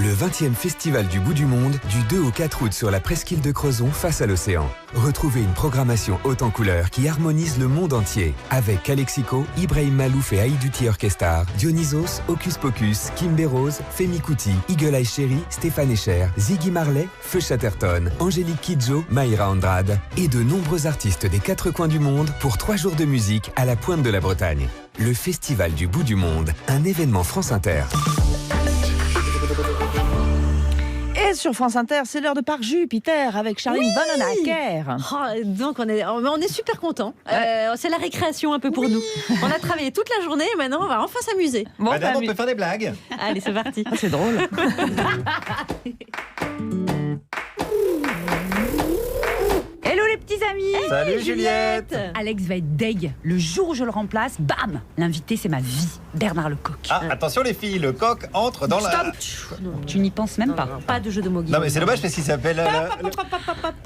Le 20e Festival du bout du monde, du 2 au 4 août sur la presqu'île de Crozon face à l'océan. Retrouvez une programmation haute en couleurs qui harmonise le monde entier. Avec Calexico, Ibrahim Malouf et Aïdouti Orchestar, Dionysos, Hocus Pocus, Kimber Rose, Femi Kuti, Eagle Eye Cherry, Stéphane Escher, Ziggy Marley, Feu Chatterton, Angélique Kidjo, Mayra Andrade et de nombreux artistes des 4 coins du monde pour 3 jours de musique à la pointe de la Bretagne. Le Festival du bout du monde, un événement France Inter. Et sur France Inter, c'est l'heure de Parc Jupiter avec Charline Vanhoenacker. Donc on est super contents. C'est la récréation un peu pour nous. On a travaillé toute la journée et maintenant on va enfin s'amuser. Bon, Madame, on peut faire des blagues. Allez, c'est parti. C'est drôle. Hello les petits amis. Salut Juliette. Alex va être deg. Le jour où je le remplace, bam, l'invité c'est ma vie, Bernard Lecoq. Ah, attention les filles, le coq entre dans la... Tu n'y penses même pas. Pas de jeu de mots. Non mais c'est dommage parce qu'il s'appelle...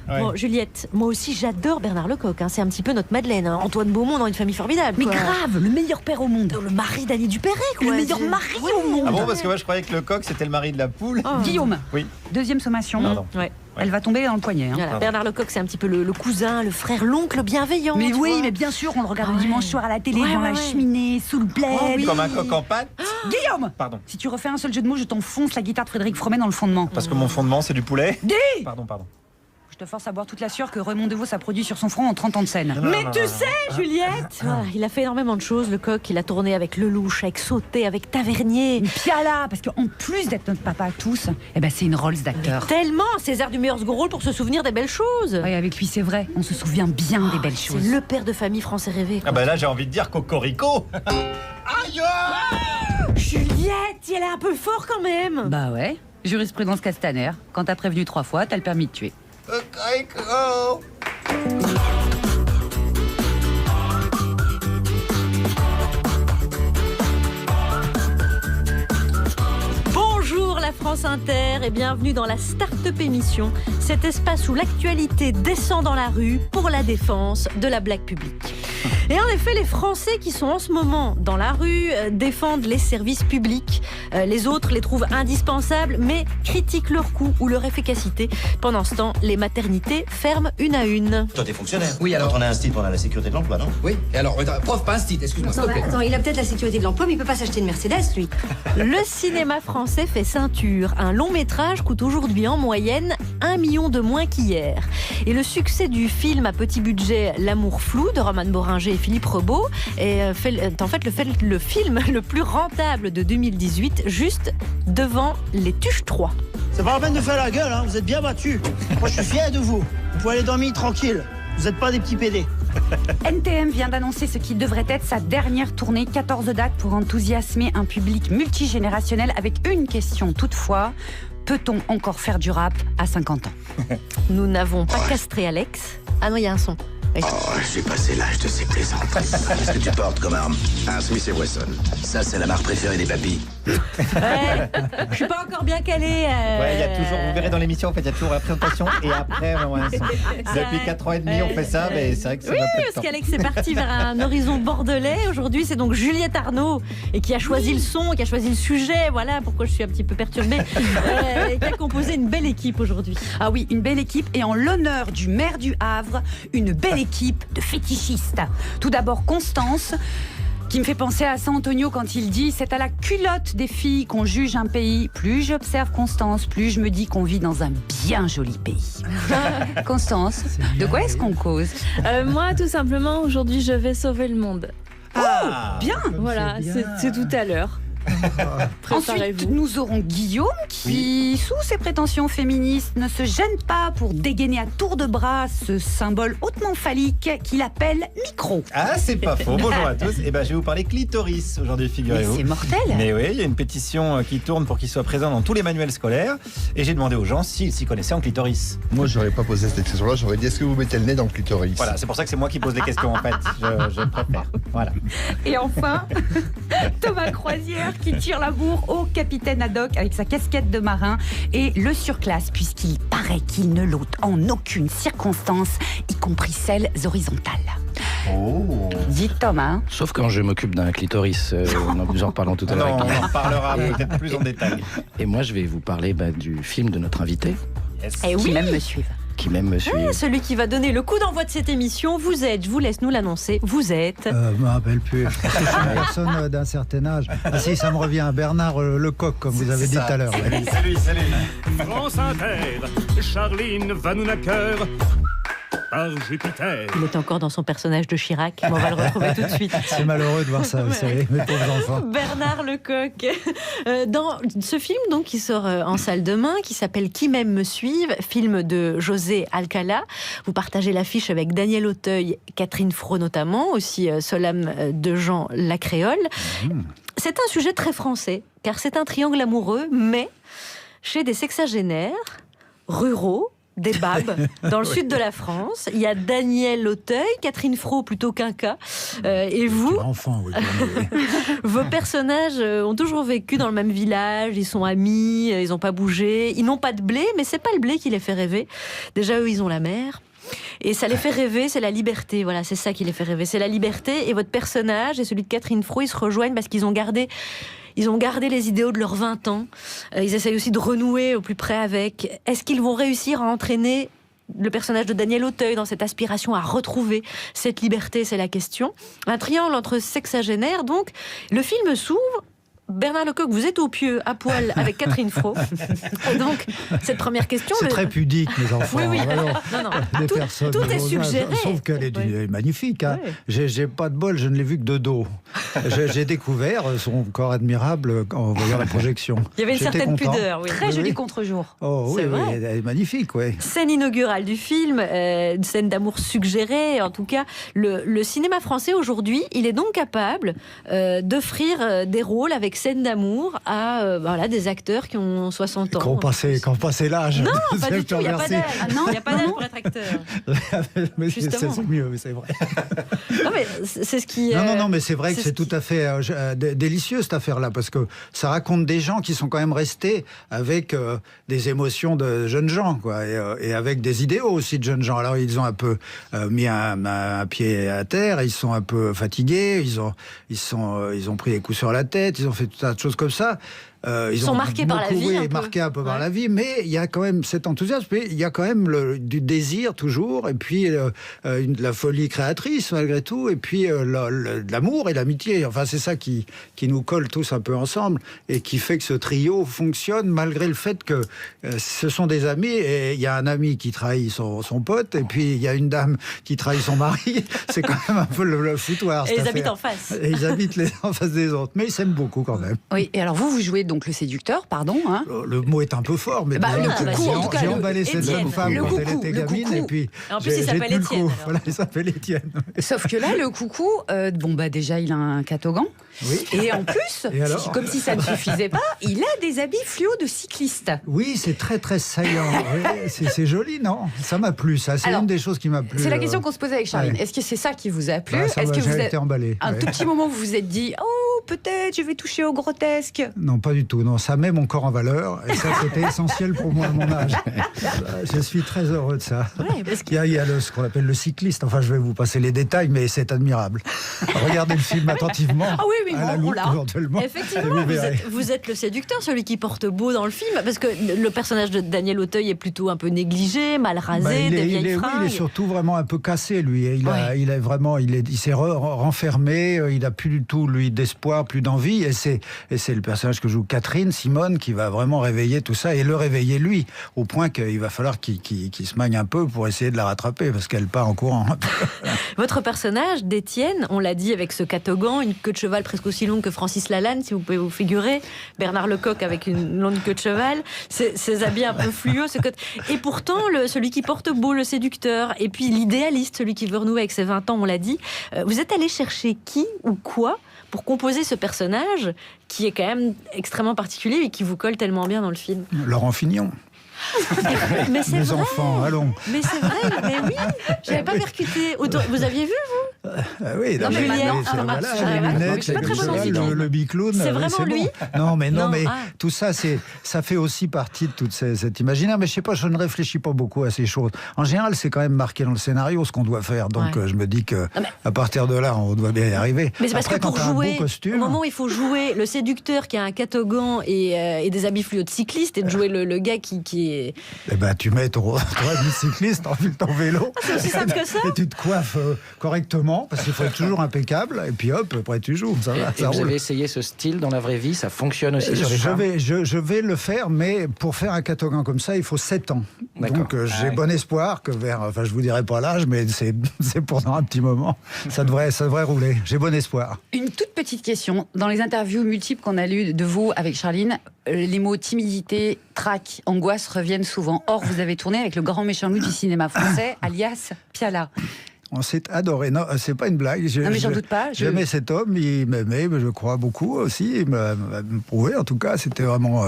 Ouais. Bon, Juliette, moi aussi j'adore Bernard Lecoq. C'est un petit peu notre Madeleine. Antoine Beaumont dans Une famille formidable. Mais quoi. grave, le meilleur père au monde. Le mari d'Annie Dupéré, quoi. Le meilleur mari au monde. Ah bon, parce que moi je croyais que le coq c'était le mari de la poule. Guillaume, Oui. deuxième sommation. Pardon. Ouais. Elle va tomber dans le poignet. Voilà, Bernard Lecoq, c'est un petit peu le cousin, le frère, l'oncle bienveillant. Mais tu oui, vois. mais bien sûr, on le regarde le Ouais. dimanche soir à la télé, Ouais, dans ouais, la ouais. cheminée, sous le bled. Comme un coq en pâte. Guillaume, Pardon. si tu refais un seul jeu de mots, je t'enfonce la guitare de Frédéric Fromet dans le fondement. Parce que mon fondement c'est du poulet. Dis. Pardon. Je te force à boire toute la sueur que Raymond DeVos a produit sur son front en 30 ans de scène. Mais tu sais, Juliette, il a fait énormément de choses, le coq. Il a tourné avec Lelouch, avec Sauté, avec Tavernier. Une piala, parce qu'en plus d'être notre papa à tous, eh ben c'est une Rolls d'acteur. Tellement César du meilleur second rôle pour se souvenir des belles choses. Ouais, avec lui, c'est vrai, on se souvient bien des belles C'est choses. le père de famille français rêvé. Ah bah là j'ai envie de dire cocorico. Aïe. Juliette, elle est un peu fort quand même. Bah ouais, jurisprudence Castaner. Quand t'as prévenu 3 fois, t'as le permis de tuer. Cocorico. Bonjour la France Inter et bienvenue dans la Start-up émission, cet espace où l'actualité descend dans la rue pour la défense de la blague publique. Et en effet, les Français qui sont en ce moment dans la rue défendent les services publics. Les autres les trouvent indispensables, mais critiquent leur coût ou leur efficacité. Pendant ce temps, les maternités ferment une à une. Toi, t'es fonctionnaire. Oui, alors. Quand on a un style, on a la sécurité de l'emploi, non? Oui, et alors, prof, pas un style, excuse-moi, s'il te plaît. Attends, il a peut-être la sécurité de l'emploi, mais il peut pas s'acheter une Mercedes, lui. Le cinéma français fait ceinture. Un long métrage coûte aujourd'hui en moyenne 1 million de moins qu'hier. Et le succès du film à petit budget L'amour flou de Roman Boringer et Philippe Rebaud est en fait le film le plus rentable de 2018, juste devant Les Tuches 3. C'est pas la peine de faire la gueule, hein. Vous êtes bien battus. Moi, je suis fier de vous. Vous pouvez aller dormir tranquille. Vous n'êtes pas des petits PD. NTM vient d'annoncer ce qui devrait être sa dernière tournée, 14 dates pour enthousiasmer un public multigénérationnel avec une question toutefois. Peut-on encore faire du rap à 50 ans? Nous n'avons pas castré Alex. Ah non, il y a un son. Oui. Oh, j'ai passé l'âge de ces plaisanteries. Qu'est-ce que tu portes comme arme? Un Smith & Wesson. Ça, c'est la marque préférée des papis. Ouais, je suis pas encore bien calée. Ouais, il y a toujours, vous verrez dans l'émission, en fait, il y a toujours la présentation et après, depuis 4 ans et demi, on fait ça, mais c'est vrai que ça Oui, va peu de parce temps. qu'Alex est parti vers un horizon bordelais. Aujourd'hui, c'est donc Juliette Arnaud et qui a choisi le son, qui a choisi le sujet. Voilà pourquoi je suis un petit peu perturbée. Et qui a composé une belle équipe aujourd'hui. Ah oui, une belle équipe et en l'honneur du maire du Havre, une belle équipe de fétichistes. Tout d'abord Constance, qui me fait penser à San Antonio quand il dit « C'est à la culotte des filles qu'on juge un pays. Plus j'observe Constance, plus je me dis qu'on vit dans un bien joli pays. » Constance, de quoi est-ce qu'on cause? Moi, tout simplement, aujourd'hui, je vais sauver le monde. Bien. Voilà, c'est tout à l'heure. Ensuite, Préparez-vous. nous aurons Guillaume qui, sous ses prétentions féministes, ne se gêne pas pour dégainer à tour de bras ce symbole hautement phallique qu'il appelle micro. Ah, c'est pas faux. Bonjour à tous. Et ben, je vais vous parler clitoris aujourd'hui, Mais figurez-vous. c'est mortel. Mais oui, il y a une pétition qui tourne pour qu'il soit présent dans tous les manuels scolaires. Et j'ai demandé aux gens s'ils s'y connaissaient en clitoris. Moi, j'aurais pas posé cette question-là. J'aurais dit est-ce que vous mettez le nez dans le clitoris? Voilà, c'est pour ça que c'est moi qui pose les questions en fait. Je préfère. Voilà. Et enfin, Thomas Croisière qui tire la bourre au capitaine Haddock avec sa casquette de marin et le surclasse puisqu'il paraît qu'il ne l'ôte en aucune circonstance, y compris celles horizontales. Oh. Dites Thomas. Sauf quand je m'occupe d'un clitoris, nous en reparlons tout à l'heure. Non, on en reparlera peut-être plus en détail. Et moi, je vais vous parler du film de notre invité. Yes. Et Qui oui, même me suivent. Qui même me suit. celui qui va donner le coup d'envoi de cette émission, vous êtes, je vous laisse nous l'annoncer, vous êtes... Je me rappelle plus. Parce que je suis une personne d'un certain âge. Ah si, ça me revient. Bernard Lecoq, comme vous avez dit tout à l'heure. C'est lui. France Inter, Charline Vanhoenacker, par Jupiter. Il est encore dans son personnage de Chirac, mais on va le retrouver tout de suite. C'est malheureux de voir ça, vous savez, mes pauvres enfants. Bernard Lecoq. Dans ce film donc, qui sort en salle demain, qui s'appelle Qui m'aime me suive, film de José Alcala. Vous partagez l'affiche avec Daniel Auteuil, Catherine Fro notamment, aussi Solane de Jean Lacréole. C'est un sujet très français, car c'est un triangle amoureux, mais chez des sexagénaires ruraux, des babes, dans le sud de la France. Il y a Daniel Auteuil, Catherine Fro plutôt qu'un cas. Et vous, Enfant, oui. vos personnages ont toujours vécu dans le même village, ils sont amis, ils n'ont pas bougé, ils n'ont pas de blé, mais c'est pas le blé qui les fait rêver. Déjà, eux, ils ont la mer. Et ça les fait rêver, c'est la liberté. Voilà, c'est ça qui les fait rêver, c'est la liberté. Et votre personnage et celui de Catherine Fro, ils se rejoignent parce qu'ils ont gardé les idéaux de leurs 20 ans. Ils essayent aussi de renouer au plus près avec. Est-ce qu'ils vont réussir à entraîner le personnage de Daniel Auteuil dans cette aspiration à retrouver cette liberté? C'est la question. Un triangle entre sexagénaires, donc. Le film s'ouvre. Bernard Lecoq, vous êtes au pieu, à poil, avec Catherine Fro. Et donc, cette première question... C'est très pudique, mes enfants. Oui. Alors, Non. des Tout personnes est de vos âges, suggéré. Sauf qu'elle est magnifique. Hein. Ouais. J'ai pas de bol, je ne l'ai vue que de dos. J'ai découvert son corps admirable en voyant la projection. Il y avait une J'étais certaine content. pudeur, oui. Très joli contre-jour. Oh oui, C'est vrai. elle est magnifique, oui. Scène inaugurale du film, une scène d'amour suggérée. En tout cas, le cinéma français aujourd'hui, il est donc capable d'offrir des rôles avec scène d'amour à des acteurs qui ont 60 ans. Qui ont passé l'âge. Non, pas du tout, il n'y a pas d'âge. Ah non, Il n'y a pas d'âge pour être acteur. Mais Justement. c'est mieux, c'est vrai. Non, mais c'est ce qui... Non, mais c'est vrai que c'est tout qui- à fait délicieux cette affaire-là, parce que ça raconte des gens qui sont quand même restés avec des émotions de jeunes gens, quoi, et avec des idéaux aussi de jeunes gens. Alors ils ont un peu mis un pied à terre, ils sont un peu fatigués, ils ont pris des coups sur la tête, ils ont fait tout un tas de choses comme ça. Ils sont ont marqués par la vie, un peu. marqués un peu par Ouais. la vie, mais il y a quand même cet enthousiasme, il y a quand même du désir toujours, et puis la folie créatrice malgré tout, et puis l'amour et l'amitié. Enfin, c'est ça qui nous colle tous un peu ensemble et qui fait que ce trio fonctionne malgré le fait que ce sont des amis, et il y a un ami qui trahit son pote, et puis il y a une dame qui trahit son mari. C'est quand même un peu le foutoir. Et cette ils habitent affaire. en face. Et ils habitent en face des autres, mais ils s'aiment beaucoup quand même. Oui, et alors vous jouez donc le séducteur, pardon. Hein. Le mot est un peu fort, mais Bah, disons le que coucou, en tout cas, j'ai le emballé cette Étienne, jeune femme le quand elle coucou, était le gamine, coucou. et puis En plus, il j'ai s'appelle tenu le Étienne, coup. alors. Voilà, il s'appelle Étienne. Sauf que là, le coucou, déjà, il a un catogan. Oui. Et en plus, Et alors comme si ça ne suffisait pas, il a des habits fluo de cycliste. Oui, c'est très très saillant. Oui, c'est joli, non? Ça m'a plu, ça. C'est Alors, une des choses qui m'a plu. C'est la question qu'on se posait avec Charline. ouais. Est-ce que c'est ça qui vous a plu? Bah, ça Est-ce m'a- que vous j'ai avez été emballé. un ouais. tout petit moment où vous vous êtes dit, oh, peut-être je vais toucher au grotesque? Non, pas du tout. Non, ça met mon corps en valeur. Et ça, c'était essentiel pour moi à mon âge. Je suis très heureux de ça. Ouais, parce que- Il y a ce qu'on appelle le cycliste. Enfin, je vais vous passer les détails, mais c'est admirable. Regardez le film attentivement. Ah oui, à la bon, on loupe, l'a. éventuellement. Effectivement, Et vous verrez. vous êtes le séducteur, celui qui porte beau dans le film, parce que le personnage de Daniel Auteuil est plutôt un peu négligé, mal rasé, Bah, des vieilles oui, fringues. il est surtout vraiment un peu cassé, lui. Il Ouais. s'est renfermé, il n'a plus du tout, lui, d'espoir, plus d'envie. Et c'est le personnage que joue Catherine, Simone, qui va vraiment réveiller tout ça et le réveiller, lui, au point qu'il va falloir qu'il se magne un peu pour essayer de la rattraper, parce qu'elle part en courant. Votre personnage d'Étienne, on l'a dit avec ce catogan, une queue de cheval presque aussi longue que Francis Lalanne, si vous pouvez vous figurer, Bernard Lecoq avec une longue queue de cheval, ses habits un peu fluo, et pourtant celui qui porte beau, le séducteur, et puis l'idéaliste, celui qui veut renouer avec ses 20 ans, on l'a dit. Vous êtes allé chercher qui ou quoi pour composer ce personnage qui est quand même extrêmement particulier et qui vous colle tellement bien dans le film? Laurent Fignon. Mais c'est Les vrai. enfants, allons. Mais c'est vrai, mais oui, j'avais pas percuté. Vous aviez vu, vous? Oui, Non, mais les lunettes, pas très bonne idée. le bicloun. C'est vraiment lui bon. Non, mais ah. tout ça, ça fait aussi partie de toute cet imaginaire. Mais je sais pas, je ne réfléchis pas beaucoup à ces choses. En général, c'est quand même marqué dans le scénario ce qu'on doit faire. Donc je me dis que à partir de là, on doit bien y arriver. Mais c'est parce Après, que pour jouer, costume, au moment où il faut jouer le séducteur qui a un catogan et des habits fluo de cycliste, et de jouer le gars qui est... Eh ben, tu mets ton habit cycliste, t'enfiles ton vélo. C'est aussi simple que ça. Et tu te coiffes correctement, parce qu'il faut être toujours impeccable. Et puis hop, après tu joues. Ça va, et vous avez essayé ce style dans la vraie vie, ça fonctionne aussi. Je vais le faire, mais pour faire un catogan comme ça, il faut 7 ans. Donc j'ai bon espoir que enfin je vous dirai pas l'âge, mais c'est pour dans un petit moment. Ça devrait rouler. J'ai bon espoir. Une toute petite question. Dans les interviews multiples qu'on a lues de vous avec Charline, les mots timidité, trac, angoisse reviennent souvent. Or, vous avez tourné avec le grand méchant loup du cinéma français, alias Piala. On s'est adoré. Non, c'est pas une blague. Non, mais j'en doute pas. J'aimais cet homme, il m'aimait, je crois beaucoup aussi. Il m'a prouvé, en tout cas, c'était vraiment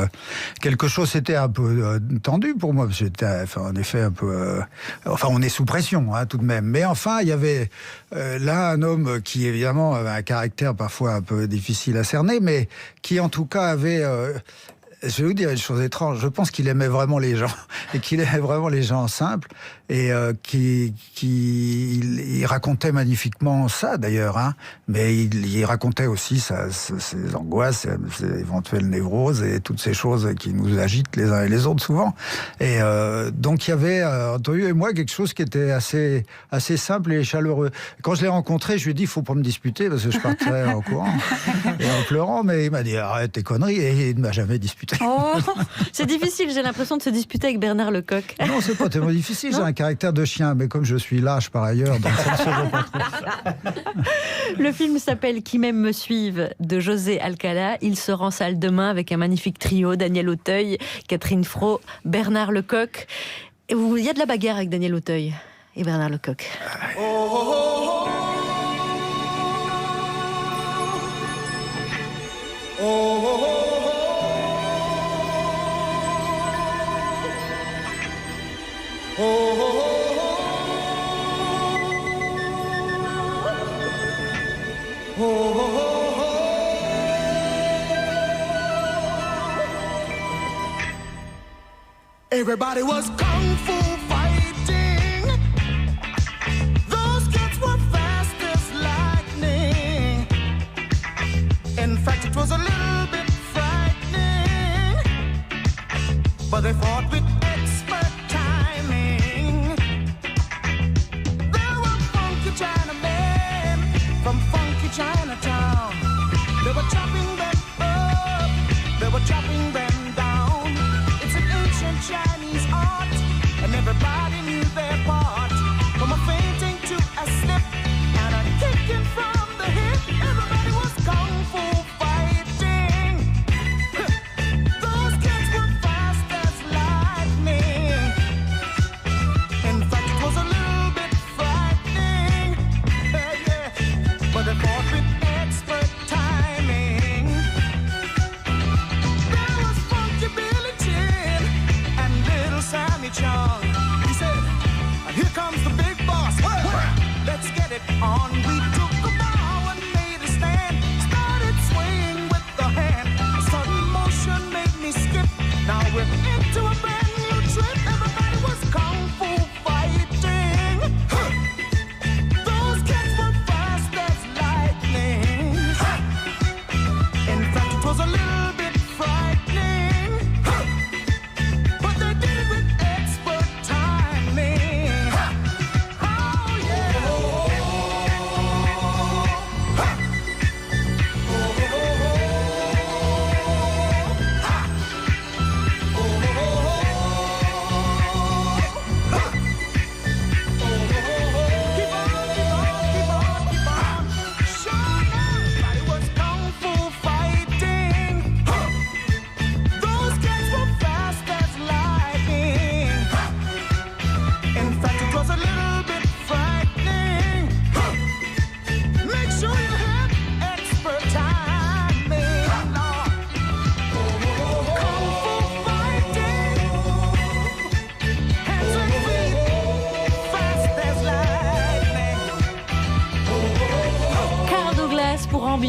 quelque chose. C'était un peu tendu pour moi. J'étais, en effet, un peu. On est sous pression, tout de même. Mais enfin, il y avait là un homme qui, évidemment, avait un caractère parfois un peu difficile à cerner, mais qui, en tout cas, avait. Je vais vous dire une chose étrange. Je pense qu'il aimait vraiment les gens et qu'il aimait vraiment les gens simples et il racontait magnifiquement ça d'ailleurs. Mais il racontait aussi ses angoisses, ses éventuelles névroses et toutes ces choses qui nous agitent les uns et les autres souvent. Et donc il y avait entre lui et moi quelque chose qui était assez simple et chaleureux. Quand je l'ai rencontré, je lui ai dit il faut pas me disputer parce que je partirais en courant et en pleurant. Mais il m'a dit arrête tes conneries et il ne m'a jamais disputé. Oh, c'est difficile, j'ai l'impression de se disputer avec Bernard Lecoq. Non, c'est pas tellement difficile, j'ai un caractère de chien, mais comme je suis lâche par ailleurs, donc ça ne se voit pas trop. Le film s'appelle Qui m'aime me suive de José Alcala. Il sera en salle demain avec un magnifique trio, Daniel Auteuil, Catherine Fro, Bernard Lecoq. Et il y a de la bagarre avec Daniel Auteuil et Bernard Lecoq. Everybody was kung fu fighting. Those kids were fast as lightning. In fact, it was a little bit frightening. But they fought with expert timing. There were funky Chinamen from funky Chinatown. They were chopping them up, they were chopping them down. It's an ancient Chinese art, and everybody knew their part. From a fainting to a slip, and a kicking from the hip. Everybody was kung fu fighting. Those kids were fast as lightning. In fact, it was a little bit frightening. But they fought with expert timing. There was Funky Billy Chin and Little Sammy Chung. He said,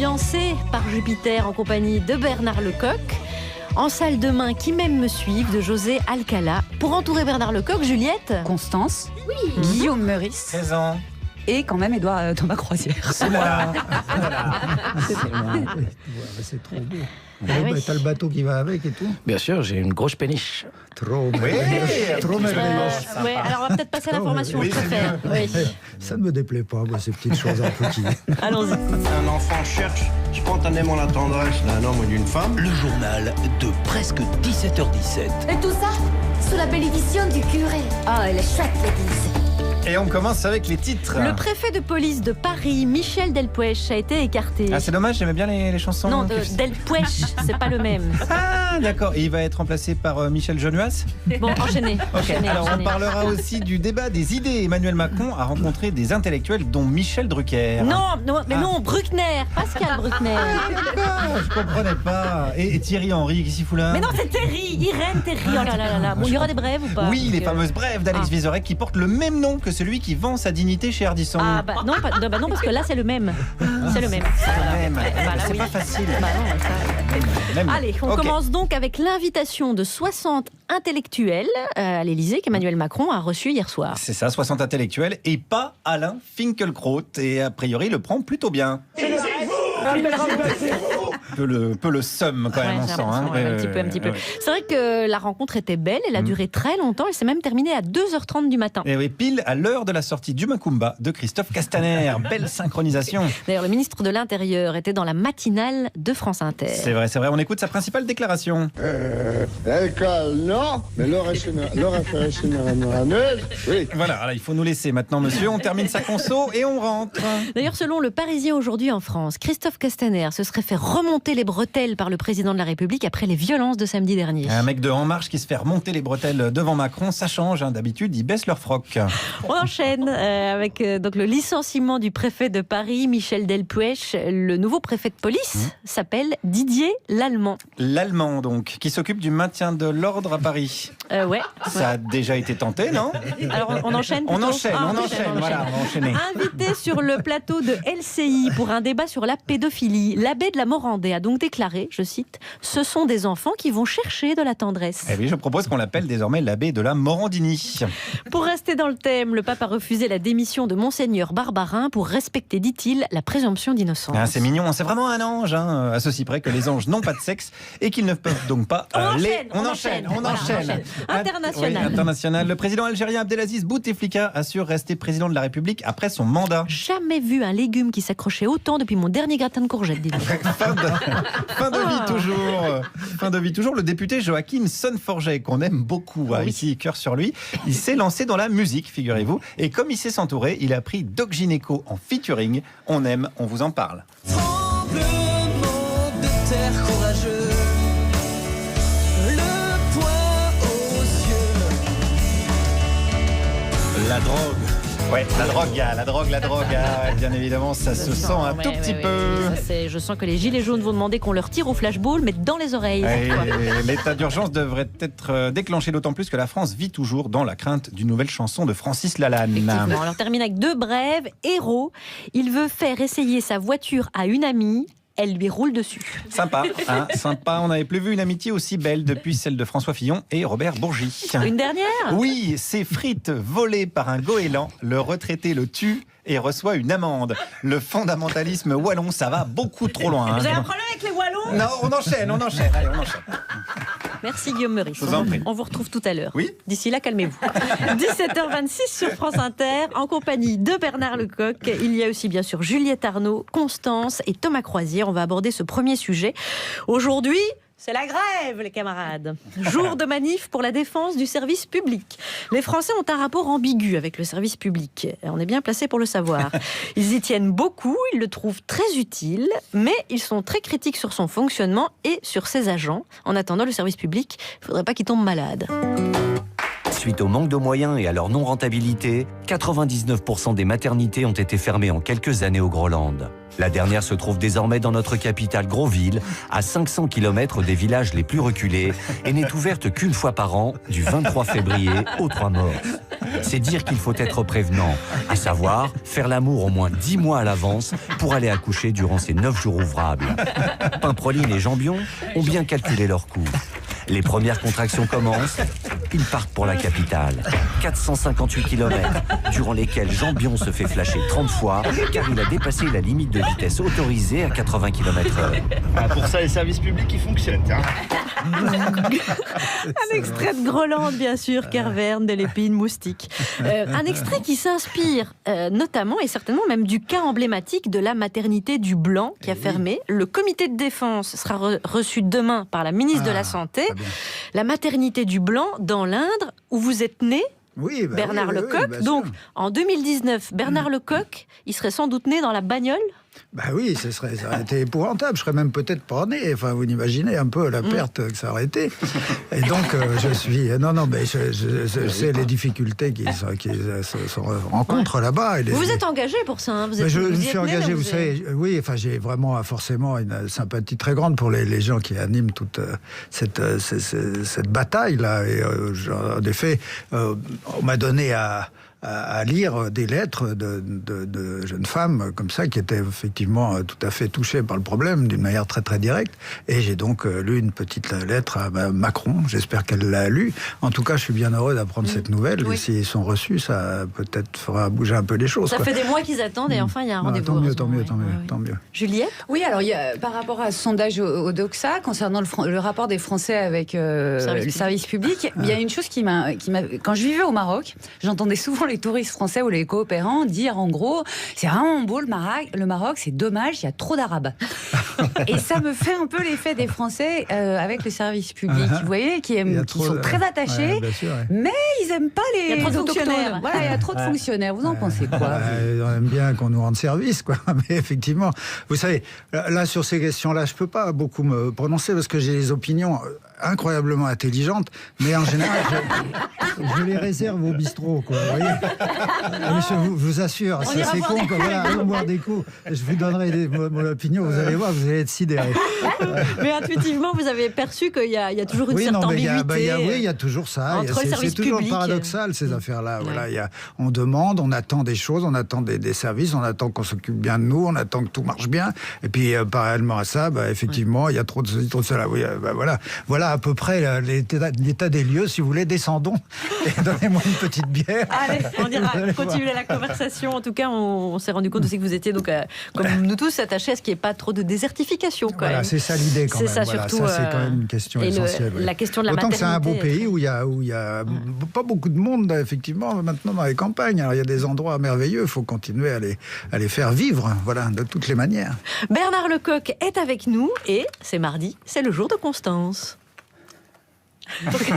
ambiancé par Jupiter en compagnie de Bernard Lecoq. En salle de main, Qui m'aime me suive de José Alcala. Pour entourer Bernard Lecoq, Juliette. Constance. Oui. Guillaume Meurice. Présent. Et quand même Édouard Thomas Croisière. C'est moi. C'est trop beau. Ah oui. T'as le bateau qui va avec et tout. Bien sûr, j'ai une grosse péniche. Trop merveilleux. Trop merveilleux. Ouais, alors on va peut-être passer à l'information, Oui, je préfère. Oui. Ça ne me déplaît pas, moi, ces petites choses en petit. Allons-y. Un enfant cherche spontanément la tendresse d'un homme ou d'une femme. Le journal de presque 17h17. Et tout ça sous la bénédiction du curé. Oh, elle est chouette, l'église. Et on commence avec les titres. Le préfet de police de Paris, Michel Delpech, a été écarté. Ah, c'est dommage, j'aimais bien les chansons. Non, Delpech, c'est pas le même. Ah, d'accord. Et il va être remplacé par Michel Genuas. Bon, enchaînez. Ok, enchaînez, alors enchaînez. on parlera aussi du débat des idées. Emmanuel Macron a rencontré des intellectuels, dont Michel Drucker. Non, Bruckner, Pascal Bruckner. Je comprenais pas. Et Thierry Henry, qu'est-ce qu'il fout là? Mais non, c'est Terry, Irène Terry. Oh là là là. Bon, il y aura des brèves ou pas? Oui, les fameuses brèves d'Alex Vizorek qui portent le même nom que celui qui vend sa dignité chez Ardisson. Ah bah non, parce que là c'est le même. C'est le même. C'est pas facile. Bah non, Même. Allez, on commence donc avec l'invitation de 60 intellectuels à l'Élysée qu'Emmanuel Macron a reçu hier soir. C'est ça, 60 intellectuels et pas Alain Finkielkraut. Et a priori, il le prend plutôt bien. Peu le seum quand même, on sent. Hein. Un petit peu. C'est vrai que la rencontre était belle, elle a duré très longtemps, elle s'est même terminée à 2h30 du matin. Et oui, pile à l'heure de la sortie du Macumba de Christophe Castaner. Belle synchronisation. D'ailleurs, le ministre de l'Intérieur était dans la matinale de France Inter. C'est vrai, on écoute sa principale déclaration. L'école, non, mais le référendum annuel, oui. Voilà, il faut nous laisser maintenant, monsieur. On termine sa conso et on rentre. D'ailleurs, selon le Parisien aujourd'hui en France, Christophe Castaner se serait fait remonter les bretelles par le président de la République après les violences de samedi dernier. Un mec de En Marche qui se fait remonter les bretelles devant Macron, ça change. Hein. D'habitude, ils baissent leur froc. On enchaîne avec donc le licenciement du préfet de Paris, Michel Delpech. Le nouveau préfet de police s'appelle Didier Lallemand. L'Allemand, donc, qui s'occupe du maintien de l'ordre à Paris. Ouais. Ça a déjà été tenté, non? Alors, on enchaîne plutôt. On enchaîne. Voilà, on va enchaîner. Invité sur le plateau de LCI pour un débat sur la pédophilie, l'abbé de la Morandais a donc déclaré, je cite, « Ce sont des enfants qui vont chercher de la tendresse ». Eh oui, je propose qu'on l'appelle désormais l'abbé de la Morandini. Pour rester dans le thème, le pape a refusé la démission de Monseigneur Barbarin pour respecter, dit-il, la présomption d'innocence. Ah, c'est mignon, c'est vraiment un ange, hein, à ceci près que les anges n'ont pas de sexe et qu'ils ne peuvent donc pas On enchaîne. International. Oui, international. Le président algérien Abdelaziz Bouteflika assure rester président de la République après son mandat. Jamais vu un légume qui s'accrochait autant depuis mon dernier gratin de courgettes, dis donc. Fin de vie toujours. Le député Joachim Sonforget, qu'on aime beaucoup ici, cœur sur lui, il s'est lancé dans la musique, figurez-vous. Et comme il sait s'entourer, il a pris Doc Gynéco en featuring. On aime, on vous en parle. Tremblement de terre courageux, le poing aux yeux. La drogue. Ouais, la drogue, bien évidemment, ça se sent un tout petit peu. Je sens que les gilets jaunes vont demander qu'on leur tire au flashball, mais dans les oreilles. L'état d'urgence devrait être déclenché, d'autant plus que la France vit toujours dans la crainte d'une nouvelle chanson de Francis Lalanne. Effectivement, alors termine avec 2 brèves. Héros, il veut faire essayer sa voiture à une amie. Elle lui roule dessus. Sympa, hein, sympa. On n'avait plus vu une amitié aussi belle depuis celle de François Fillon et Robert Bourgi. Une dernière ? Oui, ces frites volées par un goéland, le retraité le tue et reçoit une amende. Le fondamentalisme wallon, ça va beaucoup trop loin. Vous avez un problème avec les wallons ? Non, on enchaîne. Allez, on enchaîne. Merci Guillaume Meurice. Je vous en prie. On vous retrouve tout à l'heure. Oui. D'ici là, calmez-vous. 17h26 sur France Inter, en compagnie de Bernard Lecoq. Il y a aussi bien sûr Juliette Arnaud, Constance et Thomas Croisière. On va aborder ce premier sujet. Aujourd'hui, c'est la grève, les camarades. Jour de manif pour la défense du service public. Les Français ont un rapport ambigu avec le service public. On est bien placé pour le savoir. Ils y tiennent beaucoup, ils le trouvent très utile, mais ils sont très critiques sur son fonctionnement et sur ses agents. En attendant, le service public, il ne faudrait pas qu'il tombe malade. Suite au manque de moyens et à leur non-rentabilité, 99% des maternités ont été fermées en quelques années au Groenland. La dernière se trouve désormais dans notre capitale Groville, à 500 km des villages les plus reculés, et n'est ouverte qu'une fois par an, du 23 février au 3 mars. C'est dire qu'il faut être prévenant, à savoir faire l'amour au moins 10 mois à l'avance pour aller accoucher durant ces 9 jours ouvrables. Pimproline et Jambion ont bien calculé leur coût. Les premières contractions commencent, ils partent pour la capitale. 458 km, durant lesquels Jambion se fait flasher 30 fois, car il a dépassé la limite de vitesse autorisée à 80 km/h. Ah, pour ça, les services publics, ils fonctionnent. Hein. Un extrait de Groland, bien sûr, Kerverne de l'épine moustique. Un extrait qui s'inspire notamment et certainement même du cas emblématique de la maternité du Blanc qui a fermé. Le comité de défense sera reçu demain par la ministre de la Santé. La maternité du Blanc dans l'Indre, où vous êtes né. Oui, Bernard Lecoq. bien Donc, sûr. en 2019, Bernard Lecoq, il serait sans doute né dans la bagnole. Bah oui, ça aurait été épouvantable. Je serais même peut-être pas né. Enfin, vous imaginez un peu la perte que ça aurait été. Et donc, je suis... Non, mais je sais les difficultés qui se rencontrent là-bas. Et Vous vous êtes engagé pour ça, hein. Je me suis engagé, vous savez, oui, enfin, j'ai vraiment forcément une sympathie très grande pour les gens qui animent toute cette bataille-là. Et en effet, on m'a donné à lire des lettres de jeunes femmes comme ça qui étaient effectivement tout à fait touchées par le problème d'une manière très très directe, et j'ai donc lu une petite lettre à Macron. J'espère qu'elle l'a lu. En tout cas, je suis bien heureux d'apprendre cette nouvelle. Oui. Et s'ils sont reçus, ça peut-être fera bouger un peu les choses. Ça fait des mois qu'ils attendent et enfin il y a un rendez-vous. Tant mieux. Juliette ? Oui, alors par rapport à ce sondage au Doxa, concernant le rapport des Français avec le service public, il y a une chose qui m'a... Quand je vivais au Maroc, j'entendais souvent les touristes français ou les coopérants dire en gros, c'est vraiment beau le Maroc, c'est dommage, il y a trop d'Arabes. Et ça me fait un peu l'effet des Français avec le service public, vous voyez, qui sont très attachés, mais ils n'aiment pas les fonctionnaires. Voilà, il y a trop de fonctionnaires. Vous en pensez quoi On aime bien qu'on nous rende service, quoi. Mais effectivement, vous savez, là, sur ces questions-là, je ne peux pas beaucoup me prononcer parce que j'ai des opinions incroyablement intelligentes, mais en général, je les réserve au bistrot, quoi. Vous voyez, je vous assure, c'est con, quoi. Voilà, allons boire des coups. Je vous donnerai mon opinion, vous allez voir, vous allez être sidérés. Mais intuitivement, vous avez perçu qu'il y a toujours une certaine ambiguïté. Oui, il y a toujours ça. C'est toujours paradoxal, ces affaires-là. Voilà, on demande, on attend des choses, on attend des services, on attend qu'on s'occupe bien de nous, on attend que tout marche bien. Et puis, parallèlement à ça, effectivement, il y a trop de cela. Oui, voilà à peu près l'état des lieux. Si vous voulez, descendons et donnez-moi une petite bière. Allez, on ira continuer la conversation. En tout cas, on s'est rendu compte aussi que vous étiez, donc, comme nous tous, attachés à ce qu'il n'y ait pas trop de désertification. Voilà, c'est ça l'idée quand même. C'est ça surtout. Ça, c'est quand même une question essentielle. La question de la maternité. Autant que c'est un beau pays où il y a pas beaucoup de monde, effectivement, maintenant dans les campagnes. Alors, il y a des endroits merveilleux, il faut continuer à les faire vivre, voilà, de toutes les manières. Bernard Lecoq est avec nous et c'est mardi, c'est le jour de Constance. Donc,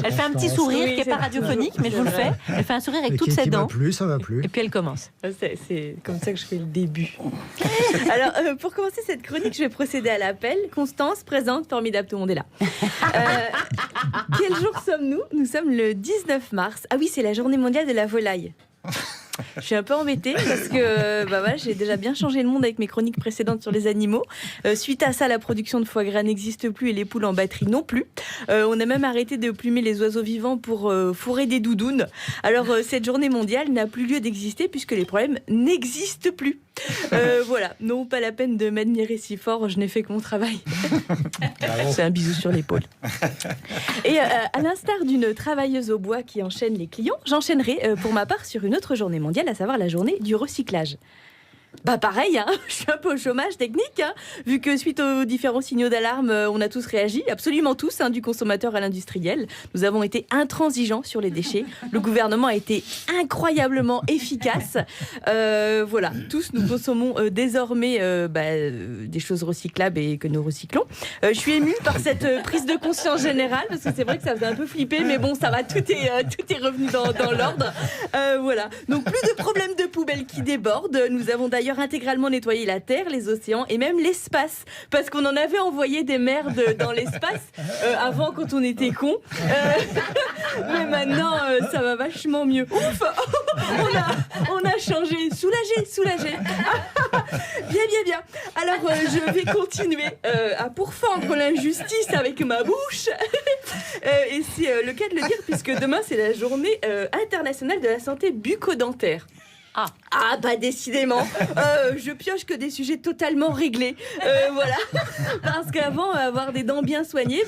elle fait un petit sourire qui n'est pas radiophonique, mais je vous le fais. Elle fait un sourire avec toutes ses dents. Ça va plus. Et puis elle commence. C'est comme ça que je fais le début. Alors, pour commencer cette chronique, je vais procéder à l'appel. Constance, présente, formidable, tout le monde est là. Quel jour sommes-nous ? Nous sommes le 19 mars. Ah oui, c'est la journée mondiale de la volaille. Je suis un peu embêtée parce que j'ai déjà bien changé le monde avec mes chroniques précédentes sur les animaux. Suite à ça, la production de foie gras n'existe plus et les poules en batterie non plus. On a même arrêté de plumer les oiseaux vivants pour fourrer des doudounes. Alors, cette journée mondiale n'a plus lieu d'exister puisque les problèmes n'existent plus. Voilà, non, pas la peine de m'admirer si fort, je n'ai fait que mon travail. C'est un bisou sur l'épaule. Et à l'instar d'une travailleuse au bois qui enchaîne les clients, j'enchaînerai pour ma part sur une autre journée mondiale, à savoir la journée du recyclage. Pareil, hein, je suis un peu au chômage technique, hein, vu que suite aux différents signaux d'alarme, on a tous réagi, absolument tous, hein, du consommateur à l'industriel. Nous avons été intransigeants sur les déchets. Le gouvernement a été incroyablement efficace. Voilà, tous nous consommons désormais des choses recyclables et que nous recyclons. Je suis émue par cette prise de conscience générale, parce que c'est vrai que ça faisait un peu flipper, mais bon, ça va, tout est revenu dans l'ordre. Voilà, donc plus de problèmes de poubelles qui débordent. Nous avons d'ailleurs intégralement nettoyé la Terre, les océans et même l'espace, parce qu'on en avait envoyé des merdes dans l'espace avant quand on était cons. Mais maintenant, ça va vachement mieux. Ouf, on a changé. Soulagé. Bien. Alors, je vais continuer à pourfendre l'injustice avec ma bouche. Et c'est le cas de le dire, puisque demain, c'est la journée internationale de la santé bucco-dentaire. Ah bah décidément, je pioche que des sujets totalement réglés, voilà. Parce qu'avant, avoir des dents bien soignées,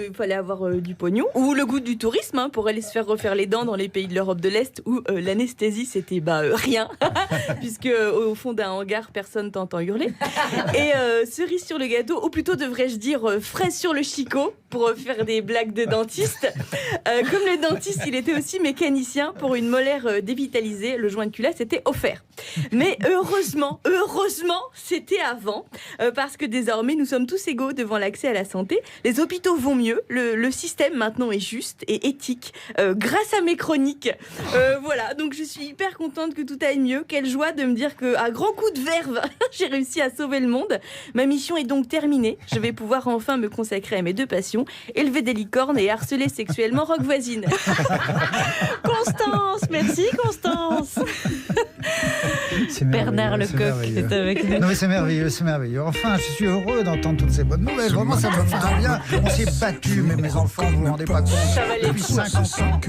il fallait avoir du pognon ou le goût du tourisme, hein, pour aller se faire refaire les dents dans les pays de l'Europe de l'Est où l'anesthésie c'était rien, puisque au fond d'un hangar personne t'entend hurler. Et cerise sur le gâteau, ou plutôt devrais-je dire fraise sur le chicot, pour faire des blagues de dentiste. Comme le dentiste, il était aussi mécanicien pour une molaire dévitalisée, le joint de culasse était offert. Mais heureusement, c'était avant, parce que désormais nous sommes tous égaux devant l'accès à la santé. Les hôpitaux vont mieux, le système maintenant est juste et éthique, grâce à mes chroniques. Voilà, donc je suis hyper contente que tout aille mieux. Quelle joie de me dire qu'à grands coups de verve, j'ai réussi à sauver le monde. Ma mission est donc terminée. Je vais pouvoir enfin me consacrer à mes deux passions, élever des licornes et harceler sexuellement Rock Voisine. Constance, merci Constance. Bernard Lecoq est avec nous. Non mais c'est merveilleux. Enfin, je suis heureux d'entendre toutes ces bonnes nouvelles. Vraiment, ça me fait bien. On s'est battus, mais mes enfants, vous vous rendez pas compte. Depuis 50 ans.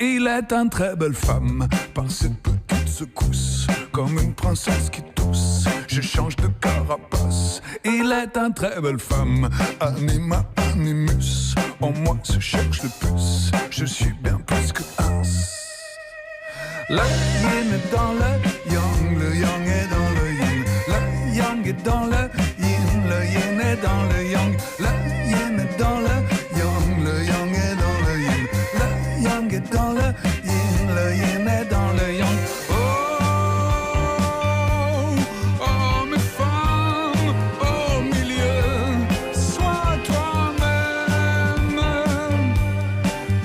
Il est une très belle femme, par cette petite secousse, comme une princesse qui tousse. Je change de carapace. Il est une très belle femme, anima animus. En moi se cherche le puce. Je suis bien plus que un. Le yin est dans le yang est dans le yin. Le yang est dans le yin est dans le yang. Le yin est dans le yang est dans le yin. Le yang est dans le yin est dans le yang. Oh, mes femmes, au milieu, sois toi-même.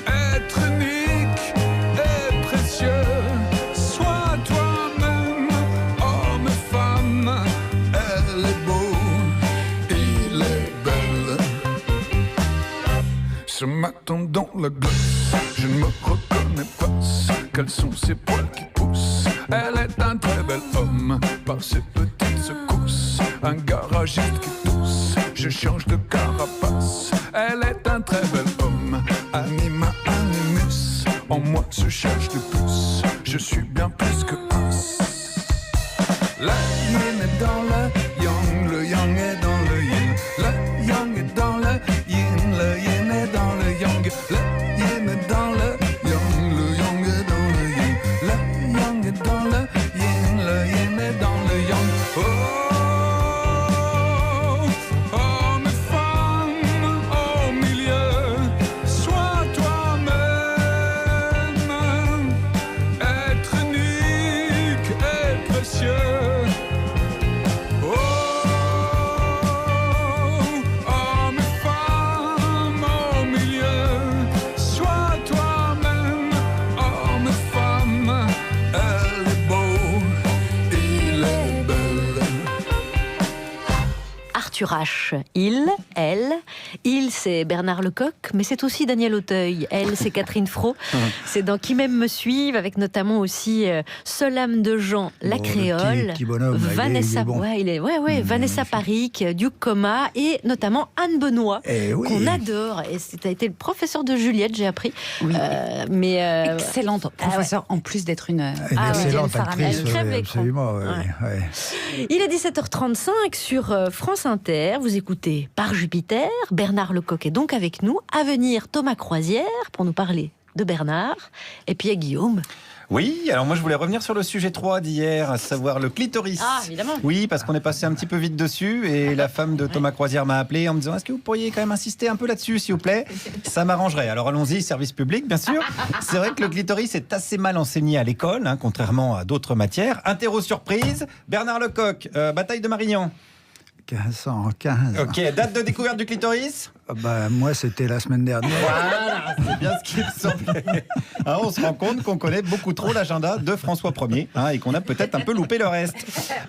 Être unique et précieux. Ce matin dans la glace, je ne me reconnais pas. Quels sont ces poils qui poussent? Elle est un très bel homme, par ses petites secousses. Un garagiste qui tousse, je change de carapace. Elle est un très bel homme, anima animus. En moi se cherche de plus, je suis bien plus que un. Le yin est dans le yang est dans le yin. Le yang est dans le yin est dans le yang. Le yin est dans le yang est dans le yin. Le yang est dans le yin est dans le yang. Oh, mes femmes au milieu, sois toi-même. Être unique et précieux. Arthur H. Il, elle. Il, c'est Bernard Lecoq, mais c'est aussi Daniel Auteuil. Elle, c'est Catherine Fro. C'est dans Qui m'aime me suive, avec notamment aussi Seule âme de Jean, la créole. Petit bonhomme, Vanessa, il est bon. Vanessa Paric, Duke Coma, et notamment Anne Benoît, qu'on adore. Et ça a été le professeur de Juliette, j'ai appris. Oui. Excellente professeur, en plus d'être une excellente actrice. Absolument. Il est 17h35 sur France Inter. Vous écoutez Par Jupiter. Bernard Lecoq est donc avec nous. À venir, Thomas Croisière pour nous parler de Bernard. Et puis il y a Guillaume. Oui, alors moi je voulais revenir sur le sujet 3 d'hier, à savoir le clitoris. Ah, évidemment. Oui, parce qu'on est passé un petit peu vite dessus et la femme de Thomas Croisière m'a appelé en me disant est-ce que vous pourriez quand même insister un peu là-dessus, s'il vous plaît? Ça m'arrangerait. Alors allons-y, service public, bien sûr. C'est vrai que le clitoris est assez mal enseigné à l'école, hein, contrairement à d'autres matières. Interro surprise, Bernard Lecoq, bataille de Marignan. 1515. Ok, date de découverte du clitoris? Moi, c'était la semaine dernière. Voilà, c'est bien ce qui me semblait. Hein, on se rend compte qu'on connaît beaucoup trop l'agenda de François Ier et qu'on a peut-être un peu loupé le reste.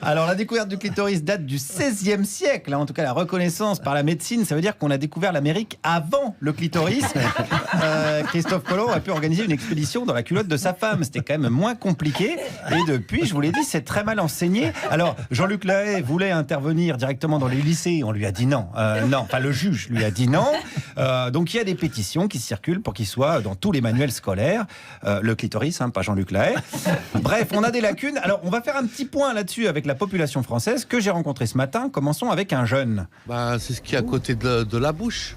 Alors, la découverte du clitoris date du XVIe siècle. En tout cas, la reconnaissance par la médecine, ça veut dire qu'on a découvert l'Amérique avant le clitoris. Christophe Colomb a pu organiser une expédition dans la culotte de sa femme. C'était quand même moins compliqué. Et depuis, je vous l'ai dit, c'est très mal enseigné. Alors, Jean-Luc Lahaye voulait intervenir directement dans les lycées. On lui a dit non. Enfin, le juge lui a dit non. Donc il y a des pétitions qui circulent pour qu'il soit dans tous les manuels scolaires. Le clitoris, pas Jean-Luc Lahaye. Bref, on a des lacunes. Alors on va faire un petit point là-dessus avec la population française que j'ai rencontrée ce matin. Commençons avec un jeune. C'est ce qui est à côté de la bouche.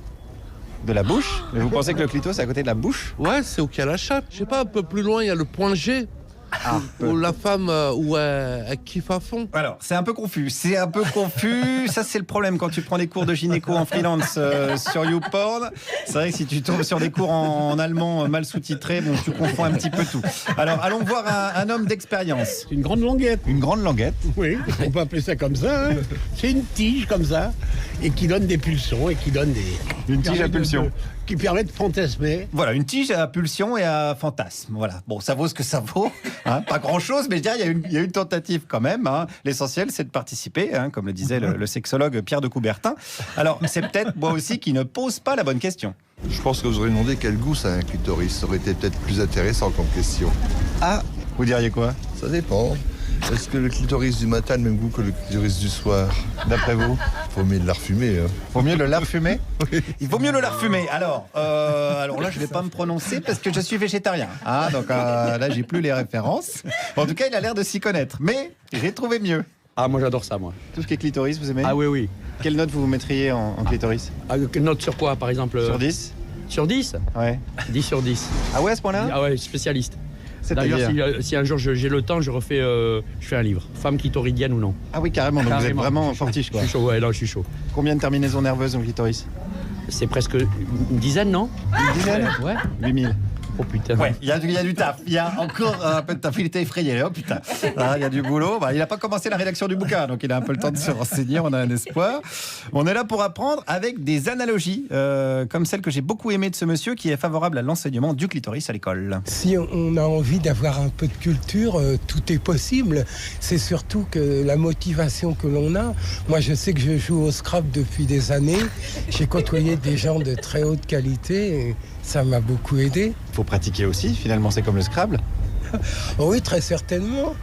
De la bouche? Mais vous pensez que le clito c'est à côté de la bouche? Ouais, c'est où qu'il y a la chatte. Je sais pas, un peu plus loin, il y a le point G. Où la femme, où elle kiffe à fond. Alors, c'est un peu confus. Ça, c'est le problème quand tu prends des cours de gynéco en freelance sur YouPorn. C'est vrai que si tu tombes sur des cours en allemand mal sous-titrés, tu confonds un petit peu tout. Alors, allons voir un homme d'expérience. Une grande languette. Une grande languette? Oui, on peut appeler ça comme ça. C'est une tige comme ça, et qui donne des pulsions, et qui donne des... Une tige à pulsion. Qui permet de fantasmer. Voilà, une tige à pulsion et à fantasme. Voilà. Bon, ça vaut ce que ça vaut. Pas grand-chose, mais je dirais il y a une tentative quand même. L'essentiel, c'est de participer, comme le disait le sexologue Pierre de Coubertin. Alors, c'est peut-être moi aussi qui ne pose pas la bonne question. Je pense que vous auriez demandé quel goût ça a un clitoris. Ça aurait été peut-être plus intéressant comme question. Ah, vous diriez quoi? Ça dépend. Est-ce que le clitoris du matin a le même goût que le clitoris du soir? D'après vous? Faut mieux le lard fumer. Faut mieux le lard fumer? Oui. Il vaut mieux le lard fumer. Alors là, je vais pas me prononcer parce que je suis végétarien. Donc là, j'ai plus les références. En tout cas, il a l'air de s'y connaître. Mais j'ai trouvé mieux. Ah, moi j'adore ça, moi. Tout ce qui est clitoris, vous aimez? Ah oui. Quelle note vous mettriez en clitoris? Quelle note sur quoi, par exemple? Sur 10? Sur 10? Ouais. 10 sur 10. Ah ouais, à ce point-là? Ah ouais, spécialiste. D'ailleurs, si un jour j'ai le temps, je fais un livre. Femme clitoridienne ou non. Ah oui, carrément, donc vous êtes vraiment fortiche, quoi. Je suis chaud, ouais, là, je suis chaud. Combien de terminaisons nerveuses au clitoris? C'est presque une dizaine, non? Une dizaine? Ouais. 8000. Oh putain. Ouais, il y a du taf. Il y a encore un peu de taf. Il était effrayé. Oh putain. Là, il y a du boulot. Il n'a pas commencé la rédaction du bouquin, donc il a un peu le temps de se renseigner. On a un espoir. On est là pour apprendre avec des analogies, comme celle que j'ai beaucoup aimée de ce monsieur qui est favorable à l'enseignement du clitoris à l'école. Si on a envie d'avoir un peu de culture, tout est possible. C'est surtout que la motivation que l'on a. Moi, je sais que je joue au Scrabble depuis des années. J'ai côtoyé des gens de très haute qualité. Et ça m'a beaucoup aidé. Il faut pratiquer aussi, finalement, c'est comme le Scrabble. Oui, très certainement.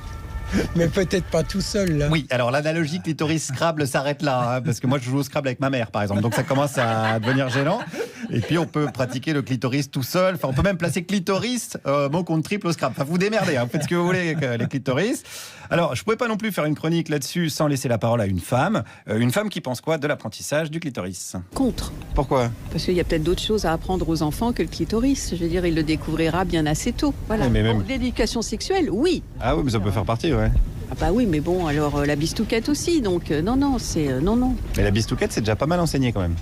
Mais peut-être pas tout seul, là. Oui, alors l'analogie clitoris-Scrabble s'arrête là, parce que moi je joue au Scrabble avec ma mère, par exemple, donc ça commence à devenir gênant. Et puis on peut pratiquer le clitoris tout seul, enfin on peut même placer clitoris, mot contre triple au Scrabble. Enfin vous démerdez, faites ce que vous voulez avec les clitoris. Alors je pouvais pas non plus faire une chronique là-dessus sans laisser la parole à une femme qui pense quoi de l'apprentissage du clitoris? Contre. Pourquoi? Parce qu'il y a peut-être d'autres choses à apprendre aux enfants que le clitoris. Je veux dire, il le découvrira bien assez tôt. Voilà. Mais même... L'éducation sexuelle, oui. Ah oui, mais ça peut faire partie, ouais. Ah bah oui, mais bon, alors la bistouquette aussi, donc non. Mais la bistouquette, c'est déjà pas mal enseigné quand même.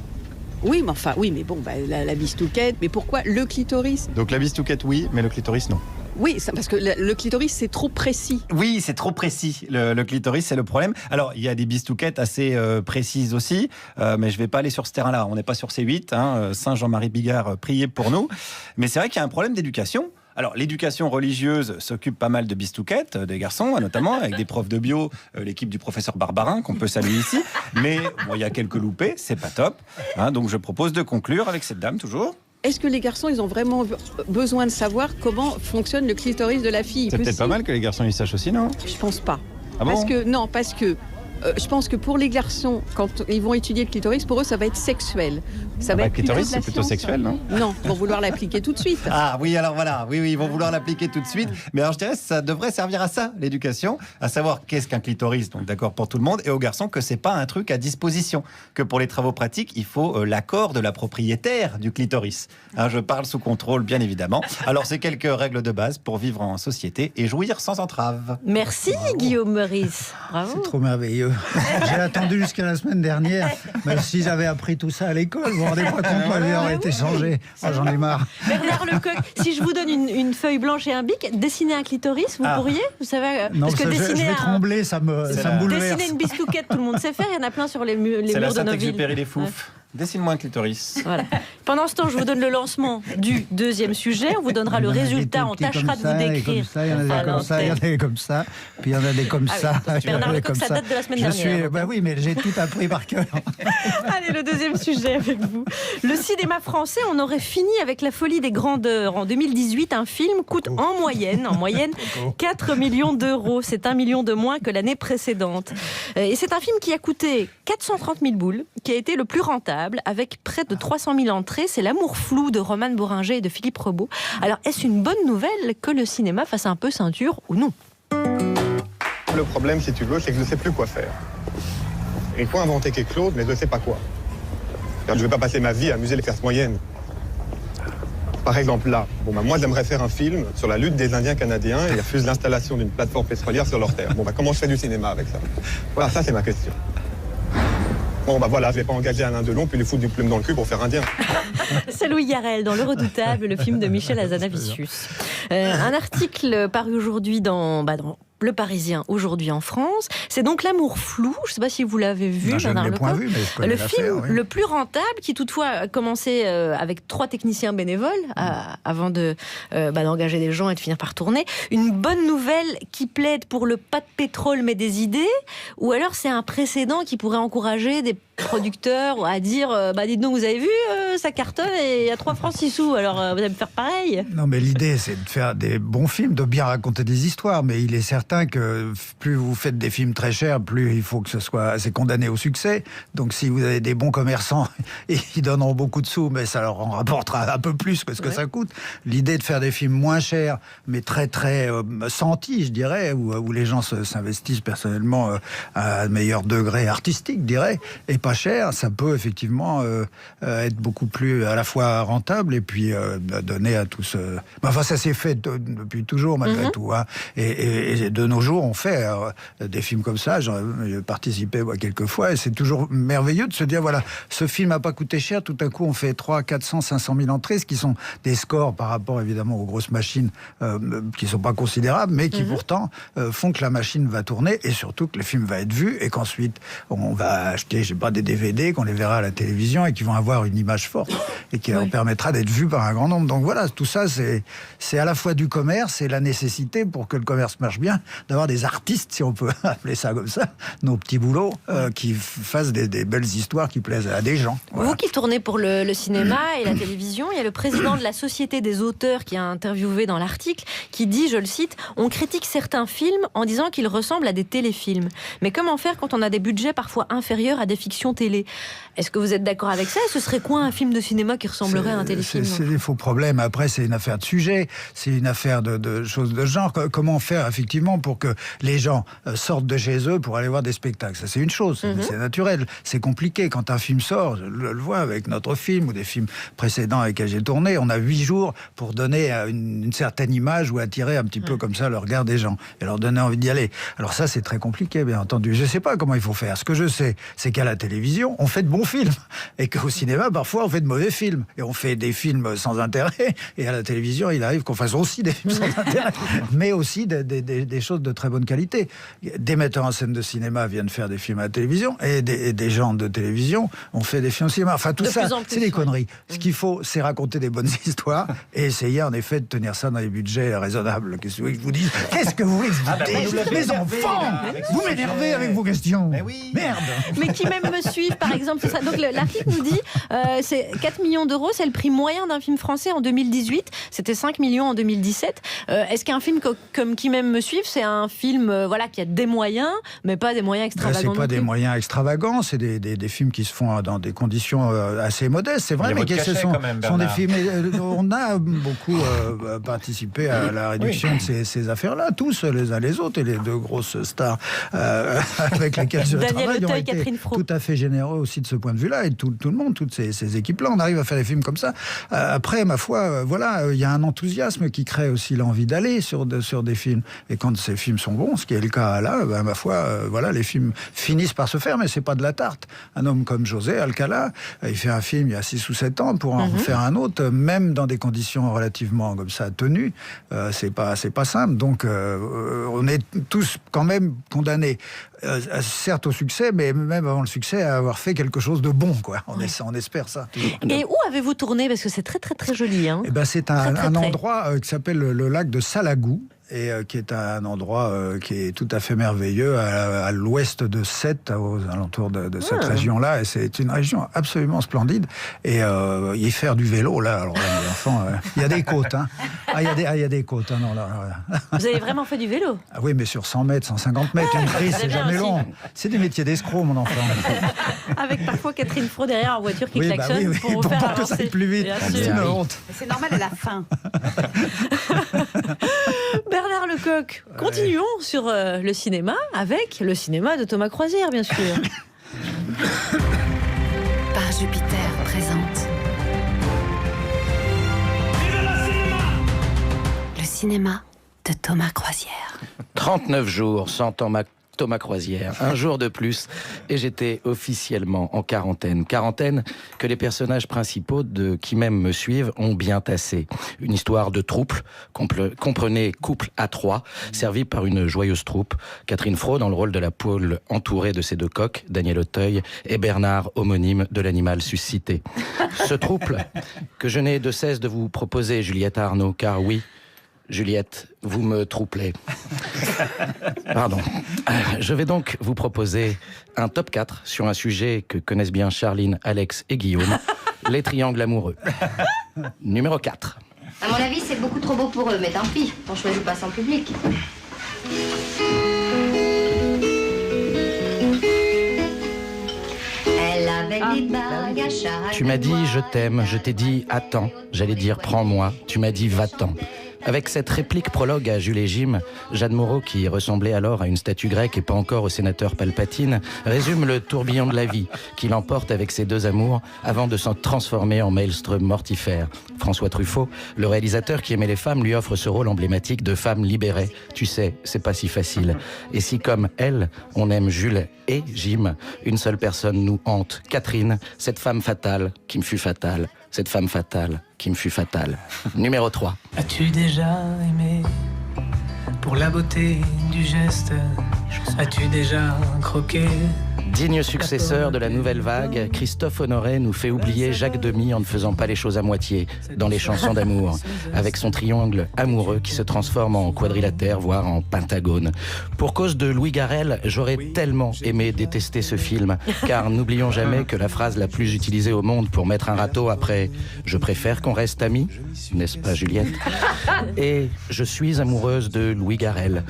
Oui, mais bon, la bistouquette, mais pourquoi le clitoris? Donc la bistouquette, oui, mais le clitoris, non. Oui, parce que le clitoris, c'est trop précis. Oui, c'est trop précis. Le clitoris, c'est le problème. Alors, il y a des bistouquettes assez précises aussi, mais je ne vais pas aller sur ce terrain-là. On n'est pas sur C8. Saint Jean-Marie Bigard, priez pour nous. Mais c'est vrai qu'il y a un problème d'éducation. Alors, l'éducation religieuse s'occupe pas mal de bistouquettes, des garçons, notamment, avec des profs de bio, l'équipe du professeur Barbarin, qu'on peut saluer ici. Mais bon, il y a quelques loupés, c'est pas top. Donc, je propose de conclure avec cette dame, toujours. Est-ce que les garçons, ils ont vraiment besoin de savoir comment fonctionne le clitoris de la fille? C'est peut-être pas mal que les garçons, ils sachent aussi, non? Je pense pas. Ah bon? Parce que je pense que pour les garçons, quand ils vont étudier le clitoris, pour eux, ça va être sexuel. Ça va être le clitoris, c'est plutôt sexuel, non? Non, ils vont vouloir l'appliquer tout de suite. Ah oui, alors voilà, oui, ils vont vouloir l'appliquer tout de suite. Mais alors je dirais, ça devrait servir à ça, l'éducation, à savoir qu'est-ce qu'un clitoris, donc d'accord pour tout le monde, et aux garçons que c'est pas un truc à disposition, que pour les travaux pratiques, il faut l'accord de la propriétaire du clitoris. Je parle sous contrôle, bien évidemment. Alors c'est quelques règles de base pour vivre en société et jouir sans entrave. Merci Guillaume Meurice. Bravo. C'est trop merveilleux. J'ai attendu jusqu'à la semaine dernière, mais s'ils avaient appris tout ça à l'école, vous vous rendez pas compte, ma vie aurait été changée. J'en ai marre. Bernard Lecoq, si je vous donne une feuille blanche et un bic, dessiner un clitoris, vous pourriez? Vous savez, non, parce que je vais trembler, ça me bouleverse. Dessiner une bistouquette, tout le monde sait faire, il y en a plein sur les murs de nos villes. C'est la Saint-Exupéry des fouf. Dessine-moi un clitoris. Voilà. Pendant ce temps, je vous donne le lancement du deuxième sujet. On vous donnera le résultat. On tâchera de vous décrire. Il y en a des comme ça, il y en a des comme ça, puis il y en a des comme ça. Bernard Lecoq, ça date de la semaine dernière. Bah oui, mais j'ai tout appris par cœur. Allez, le deuxième sujet avec vous. Le cinéma français, on aurait fini avec la folie des grandeurs. En 2018, un film coûte en moyenne 4 millions d'euros. C'est 1 million de moins que l'année précédente. Et c'est un film qui a coûté 430 000 boules, qui a été le plus rentable, avec près de 300 000 entrées. C'est L'amour flou de Romane Boringer et de Philippe Rebaud. Alors, est-ce une bonne nouvelle que le cinéma fasse un peu ceinture ou non? Le problème, si tu veux, c'est que je ne sais plus quoi faire. Il faut inventer quelque chose, mais je ne sais pas quoi. Je ne vais pas passer ma vie à amuser les classes moyennes. Par exemple, là, moi j'aimerais faire un film sur la lutte des Indiens canadiens et ils refusent l'installation d'une plateforme pétrolière sur leur terre. Comment je fais du cinéma avec ça? Voilà, ça c'est ma question. Voilà, je vais pas engager Alain Delon puis lui foutre du plume dans le cul pour faire indien. C'est Louis Garrel dans Le Redoutable, le film de Michel Hazanavicius. Un article paru aujourd'hui dans Le Parisien, aujourd'hui en France. C'est donc L'amour flou. Je ne sais pas si vous l'avez vu. Non, je ne l'ai point vu, mais je connais le film le plus rentable, qui toutefois a commencé avec 3 techniciens bénévoles avant d'engager des gens et de finir par tourner. Une bonne nouvelle qui plaide pour le pas de pétrole mais des idées, ou alors c'est un précédent qui pourrait encourager des producteurs à dire dites donc, vous avez vu, ça cartonne et il y a 3 francs 6 sous, alors vous allez me faire pareil. Non, mais l'idée c'est de faire des bons films, de bien raconter des histoires, mais il est certain que plus vous faites des films très chers, plus il faut que c'est condamné au succès. Donc si vous avez des bons commerçants, ils donneront beaucoup de sous, mais ça leur en rapportera un peu plus que ce que ça coûte. L'idée de faire des films moins chers, mais très très sentis, je dirais, où les gens s'investissent personnellement à un meilleur degré artistique, je dirais, et pas cher, ça peut effectivement être beaucoup plus à la fois rentable et puis donner à tous. Enfin, ça s'est fait depuis toujours malgré tout. Hein. Et de nos jours, on fait des films comme ça. J'ai participé quelques fois et c'est toujours merveilleux de se dire voilà, ce film n'a pas coûté cher. Tout à coup, on fait 300, 400, 500 000 entrées, ce qui sont des scores par rapport évidemment aux grosses machines qui ne sont pas considérables, mais qui pourtant font que la machine va tourner et surtout que le film va être vu et qu'ensuite on va acheter, je sais pas, des DVD qu'on les verra à la télévision et qui vont avoir une image forte et qui leur permettra d'être vus par un grand nombre. Donc voilà, tout ça, c'est à la fois du commerce et la nécessité, pour que le commerce marche bien, d'avoir des artistes, si on peut appeler ça comme ça, nos petits boulots, qui fassent des belles histoires qui plaisent à des gens. Voilà. Vous qui tournez pour le cinéma et la télévision, il y a le président de la Société des auteurs qui a interviewé dans l'article, qui dit, je le cite, « On critique certains films en disant qu'ils ressemblent à des téléfilms. Mais comment faire quand on a des budgets parfois inférieurs à des fictions télé ?» Est-ce que vous êtes d'accord avec ça? Ce serait quoi un film de cinéma qui ressemblerait à un téléfilm? C'est des faux problèmes. Après, c'est une affaire de sujet, c'est une affaire de choses de genre. Comment faire effectivement pour que les gens sortent de chez eux pour aller voir des spectacles? Ça, c'est une chose, c'est naturel. C'est compliqué. Quand un film sort, je le vois avec notre film ou des films précédents avec lesquels j'ai tourné, on a 8 jours pour donner une certaine image ou attirer un petit peu comme ça le regard des gens et leur donner envie d'y aller. Alors ça, c'est très compliqué, bien entendu. Je ne sais pas comment il faut faire. Ce que je sais, c'est qu'à la télévision, on fait de bons films et qu'au cinéma, parfois, on fait de mauvais films. Et on fait des films sans intérêt. Et à la télévision, il arrive qu'on fasse aussi des films sans intérêt, mais aussi des choses de très bonne qualité. Des metteurs en scène de cinéma viennent faire des films à la télévision et des gens de télévision ont fait des films au cinéma. Enfin, tout ça, c'est des conneries. Ce qu'il faut, c'est raconter des bonnes histoires et essayer, en effet, de tenir ça dans les budgets raisonnables. Qu'est-ce que vous voulez que je vous dise? Qu'est-ce que vous voulez que je vous dise? Mes enfants, vous m'énervez avec vos questions. Merde. Mais qui même me suivent, par exemple, c'est ça. Donc l'article nous dit c'est 4 millions d'euros, c'est le prix moyen d'un film français en 2018. C'était 5 millions en 2017. Est-ce qu'un film comme Qui m'aime me suivent, c'est un film qui a des moyens, mais pas des moyens extravagants? C'est pas des moyens extravagants, c'est des films qui se font dans des conditions assez modestes, c'est vrai, mais qui sont des films. On a beaucoup participé à la réduction de ces affaires-là, tous les uns les autres, et les 2 grosses stars avec lesquelles je travaille ont été tout à fait généreux aussi de ce point de vue-là, et tout le monde, toutes ces équipes-là, on arrive à faire des films comme ça. Après, ma foi, il y a un enthousiasme qui crée aussi l'envie d'aller sur des films, et quand ces films sont bons, ce qui est le cas là, ma foi, les films finissent par se faire, mais c'est pas de la tarte. Un homme comme José Alcala, il fait un film il y a 6 ou 7 ans pour en faire un autre, même dans des conditions relativement comme ça tenues, c'est pas simple. Donc on est tous quand même condamnés certes au succès, mais même avant le succès, à avoir fait quelque chose de bon, quoi. On espère ça. Et où avez-vous tourné? Parce que c'est très très très joli. Hein. Eh ben, c'est un endroit qui s'appelle le lac de Salagou, et qui est un endroit qui est tout à fait merveilleux à l'ouest de Sète, aux alentours de cette région-là. Et c'est une région absolument splendide. Et y faire du vélo, là, alors là, les enfants, il y a des côtes. Hein. Il y a des côtes. Hein, non, là. Vous avez vraiment fait du vélo? Ah oui, mais sur 100 mètres, 150 mètres, une prise, c'est jamais long. C'est des métiers d'escroc, mon enfant. Avec parfois Catherine Fro derrière en voiture qui klaxonne pour pour faire que ça aille plus vite. C'est une honte. C'est normal, à la fin. Bernard Lecoq, continuons sur le cinéma avec le cinéma de Thomas Croisière, bien sûr. Par Jupiter présente. Le cinéma de Thomas Croisière. 39 jours sans Thomas Croisière, un jour de plus, et j'étais officiellement en quarantaine. Quarantaine que les personnages principaux de Qui m'aime me suivent ont bien tassé. Une histoire de troupe, comprenez couple à 3, servi par une joyeuse troupe. Catherine Fro dans le rôle de la poule entourée de ses 2 coqs, Daniel Auteuil et Bernard, homonyme de l'animal suscité. Ce trouble que je n'ai de cesse de vous proposer, Juliette Arnaud, car oui, Juliette, vous me troublez. Pardon. Je vais donc vous proposer un top 4 sur un sujet que connaissent bien Charline, Alex et Guillaume, les triangles amoureux. Numéro 4. À mon avis, c'est beaucoup trop beau pour eux, mais tant pis, on choisit pas son public. Elle avait des bagues à chaque. Tu m'as dit je t'aime, je t'ai dit attends, j'allais dire prends-moi, tu m'as dit va-t'en. Avec cette réplique prologue à Jules et Jim, Jeanne Moreau, qui ressemblait alors à une statue grecque et pas encore au sénateur Palpatine, résume le tourbillon de la vie qui l'emporte avec ses 2 amours avant de s'en transformer en maelstrom mortifère. François Truffaut, le réalisateur qui aimait les femmes, lui offre ce rôle emblématique de femme libérée. Tu sais, c'est pas si facile. Et si comme elle, on aime Jules et Jim, une seule personne nous hante, Catherine, cette femme fatale qui me fut fatale. Cette femme fatale qui me fut fatale. Numéro 3. As-tu déjà aimé pour la beauté du geste? As-tu déjà croqué? Digne successeur de la nouvelle vague, Christophe Honoré nous fait oublier Jacques Demy en ne faisant pas les choses à moitié dans les chansons d'amour, avec son triangle amoureux qui se transforme en quadrilatère, voire en pentagone. Pour cause de Louis Garrel, j'aurais tellement aimé détester ce film, car n'oublions jamais que la phrase la plus utilisée au monde pour mettre un râteau après « Je préfère qu'on reste amis », n'est-ce pas Juliette? Et « Je suis amoureuse de Louis Garrel ».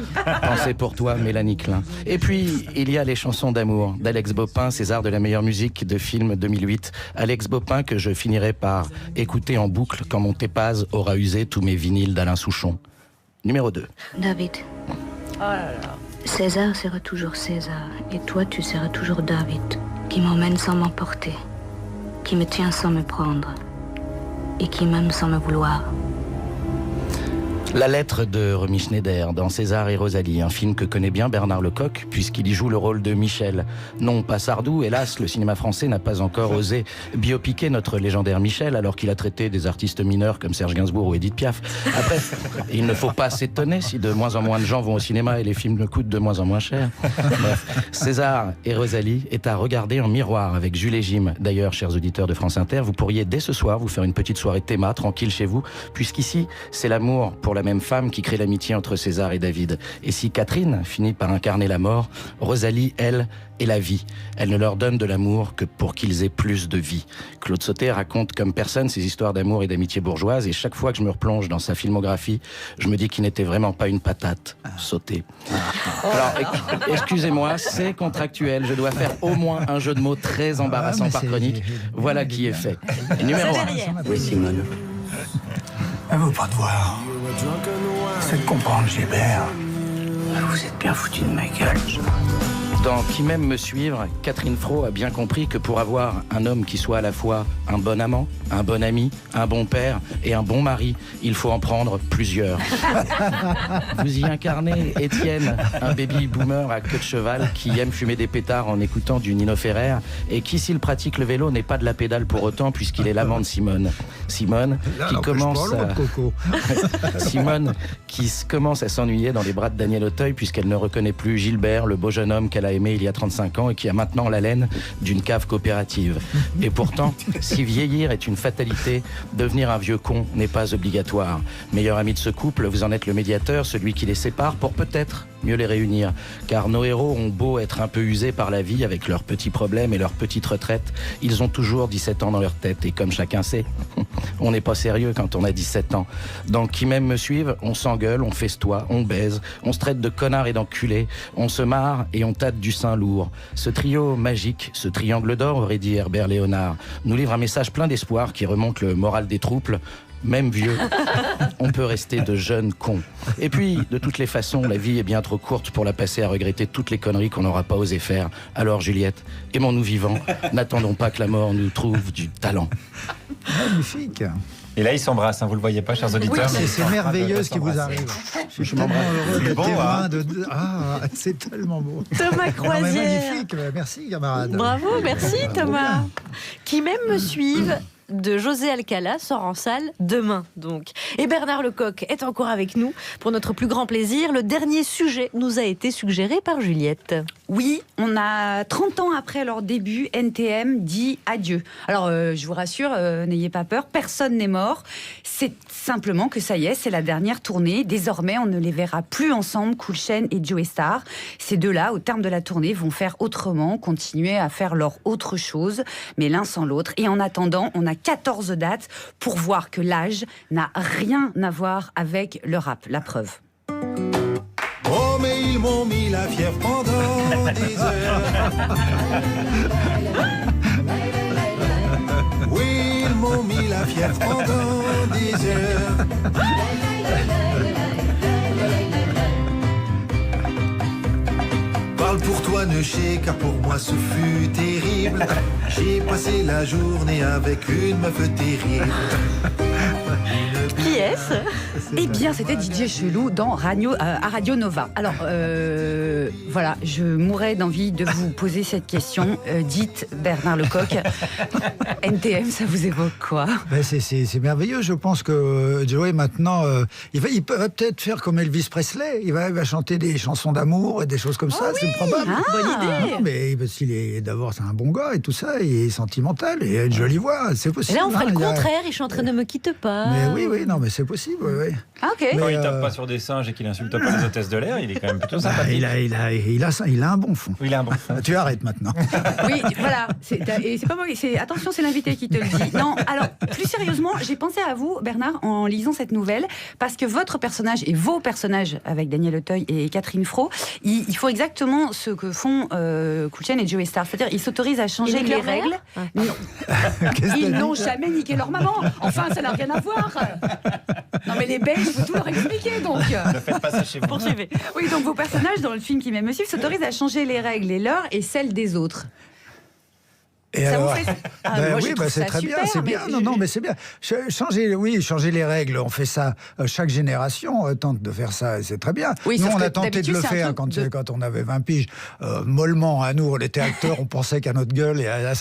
Pensez pour toi, Mélanie Klein. Et puis, il y a les chansons d'amour d'Alex Bopin, César de la meilleure musique de film 2008. Alex Bopin que je finirai par écouter en boucle quand mon Tépaz aura usé tous mes vinyles d'Alain Souchon. Numéro 2. David. Oh là là. César sera toujours César, et toi tu seras toujours David, qui m'emmène sans m'emporter, qui me tient sans me prendre, et qui m'aime sans me vouloir. La lettre de Romy Schneider dans César et Rosalie, un film que connaît bien Bernard Lecoq puisqu'il y joue le rôle de Michel. Non, pas Sardou, hélas, le cinéma français n'a pas encore osé biopiquer notre légendaire Michel alors qu'il a traité des artistes mineurs comme Serge Gainsbourg ou Edith Piaf. Après, il ne faut pas s'étonner si de moins en moins de gens vont au cinéma et les films ne coûtent de moins en moins cher. Bref, César et Rosalie est à regarder en miroir avec Jules et Jim. D'ailleurs, chers auditeurs de France Inter, vous pourriez dès ce soir vous faire une petite soirée théma tranquille chez vous, puisqu'ici, c'est l'amour pour la même femme qui crée l'amitié entre César et David. Et si Catherine finit par incarner la mort, Rosalie, elle, est la vie. Elle ne leur donne de l'amour que pour qu'ils aient plus de vie. Claude Sautet raconte comme personne ces histoires d'amour et d'amitié bourgeoise, et chaque fois que je me replonge dans sa filmographie, je me dis qu'il n'était vraiment pas une patate, Sautet. Alors, excusez-moi, c'est contractuel. Je dois faire au moins un jeu de mots très embarrassant par chronique. Voilà qui est fait. Numéro 1. Oui, Simone. Elle veut pas te voir. C'est de comprendre, Gilbert. Vous êtes bien foutu de ma gueule. Dans Qui m'aime me suivre, Catherine Fro a bien compris que pour avoir un homme qui soit à la fois un bon amant, un bon ami, un bon père et un bon mari, il faut en prendre plusieurs. Vous y incarnez Étienne, un baby boomer à queue de cheval qui aime fumer des pétards en écoutant du Nino Ferrer et qui, s'il pratique le vélo, n'est pas de la pédale pour autant puisqu'il est l'amant de Simone. Simone qui commence Simone qui commence à s'ennuyer dans les bras de Daniel Auteuil puisqu'elle ne reconnaît plus Gilbert, le beau jeune homme qu'elle a aimé il y a 35 ans et qui a maintenant l'haleine d'une cave coopérative. Et pourtant, si vieillir est une fatalité, devenir un vieux con n'est pas obligatoire. Meilleur ami de ce couple, vous en êtes le médiateur, celui qui les sépare pour peut-être mieux les réunir. Car nos héros ont beau être un peu usés par la vie avec leurs petits problèmes et leurs petites retraites, ils ont toujours 17 ans dans leur tête. Et comme chacun sait, on n'est pas sérieux quand on a 17 ans. Dans Qui m'aime me suive, on s'engueule, on festoie, on baise, on se traite de connards et d'enculés, on se marre et on tâte du sein lourd. Ce trio magique, ce triangle d'or, aurait dit Herbert Léonard, nous livre un message plein d'espoir qui remonte le moral des troupes. Même vieux, on peut rester de jeunes cons. Et puis, de toutes les façons, la vie est bien trop courte pour la passer à regretter toutes les conneries qu'on n'aura pas osé faire. Alors, Juliette, aimons-nous vivants, n'attendons pas que la mort nous trouve du talent. Magnifique. Et là, ils s'embrassent, hein, vous le voyez pas, chers auditeurs. Oui, c'est merveilleux ce qui vous arrive. Je suis tellement heureux de témoin de... Ah, c'est tellement beau. Thomas Croisière. Magnifique, merci camarade. Bravo, merci Thomas. Qui m'aime me suive de José Alcala sort en salle demain donc. Et Bernard Lecoq est encore avec nous pour notre plus grand plaisir. Le dernier sujet nous a été suggéré par Juliette. Oui, on a 30 ans après leur début, NTM dit adieu. Alors je vous rassure, n'ayez pas peur, personne n'est mort. C'est simplement que ça y est, c'est la dernière tournée. Désormais, on ne les verra plus ensemble, Cool Chain et Joey Starr. Ces deux-là, au terme de la tournée, vont faire autrement, continuer à faire leur autre chose, mais l'un sans l'autre. Et en attendant, on a 14 dates pour voir que l'âge n'a rien à voir avec le rap. La preuve. Oh, mais ils m'ont mis la fièvre pendant 10 heures. Oui, ils m'ont mis la fièvre pendant 10 heures. Parle pour toi, Neuché, car pour moi ce fut terrible. J'ai passé la journée avec une meuf terrible. Qui est-ce ? Eh bien, c'était DJ Chelou à Radio Nova. Alors, voilà, je mourrais d'envie de vous poser cette question. Dites, Bernard Lecoq, NTM, ça vous évoque quoi ? Ben c'est merveilleux. Je pense que Joey, maintenant, il va peut-être faire comme Elvis Presley. Il va chanter des chansons d'amour et des choses comme ça. C'est probable. Bonne idée. Non, mais parce qu'il est d'abord, c'est un bon gars et tout ça. Il est sentimental et il a une jolie voix. C'est possible. Et là, on ferait le contraire. Il chanterait Ne me quitte pas. Mais oui, non, mais c'est possible. Oui. Ah, ok. Quand il tape pas sur des singes et qu'il insulte pas les hôtesses de l'air, il est quand même plutôt sympathique. Il a un bon fond. Il a un bon fond. Tu arrêtes maintenant. Oui, voilà. Et c'est pas moi. Attention, c'est l'invité qui te le dit. Non, alors plus sérieusement, j'ai pensé à vous, Bernard, en lisant cette nouvelle, parce que votre personnage et vos personnages avec Daniel Auteuil et Catherine Fro, ils font exactement ce que font Cool Chain et Joey Starr. C'est-à-dire, ils s'autorisent à changer les règles. Non. Ils n'ont jamais niqué leur maman. Enfin, ça n'a rien à voir. Non, mais les Belges, il faut tout leur expliquer, donc. Ne faites pas ça chez vous. Poursuivez. Oui, donc vos personnages dans le film Qui m'aime me suivre s'autorisent à changer les règles, les leurs et celles des autres. Et ça alors, vous fait... moi, oui, c'est très super, bien, c'est bien. Non, mais c'est bien. Changer les règles, on fait ça. Chaque génération tente de faire ça, et c'est très bien. Oui, nous, on a tenté de le faire quand on avait 20 piges. Mollement, à nous, on était acteurs, on pensait qu'à notre gueule et à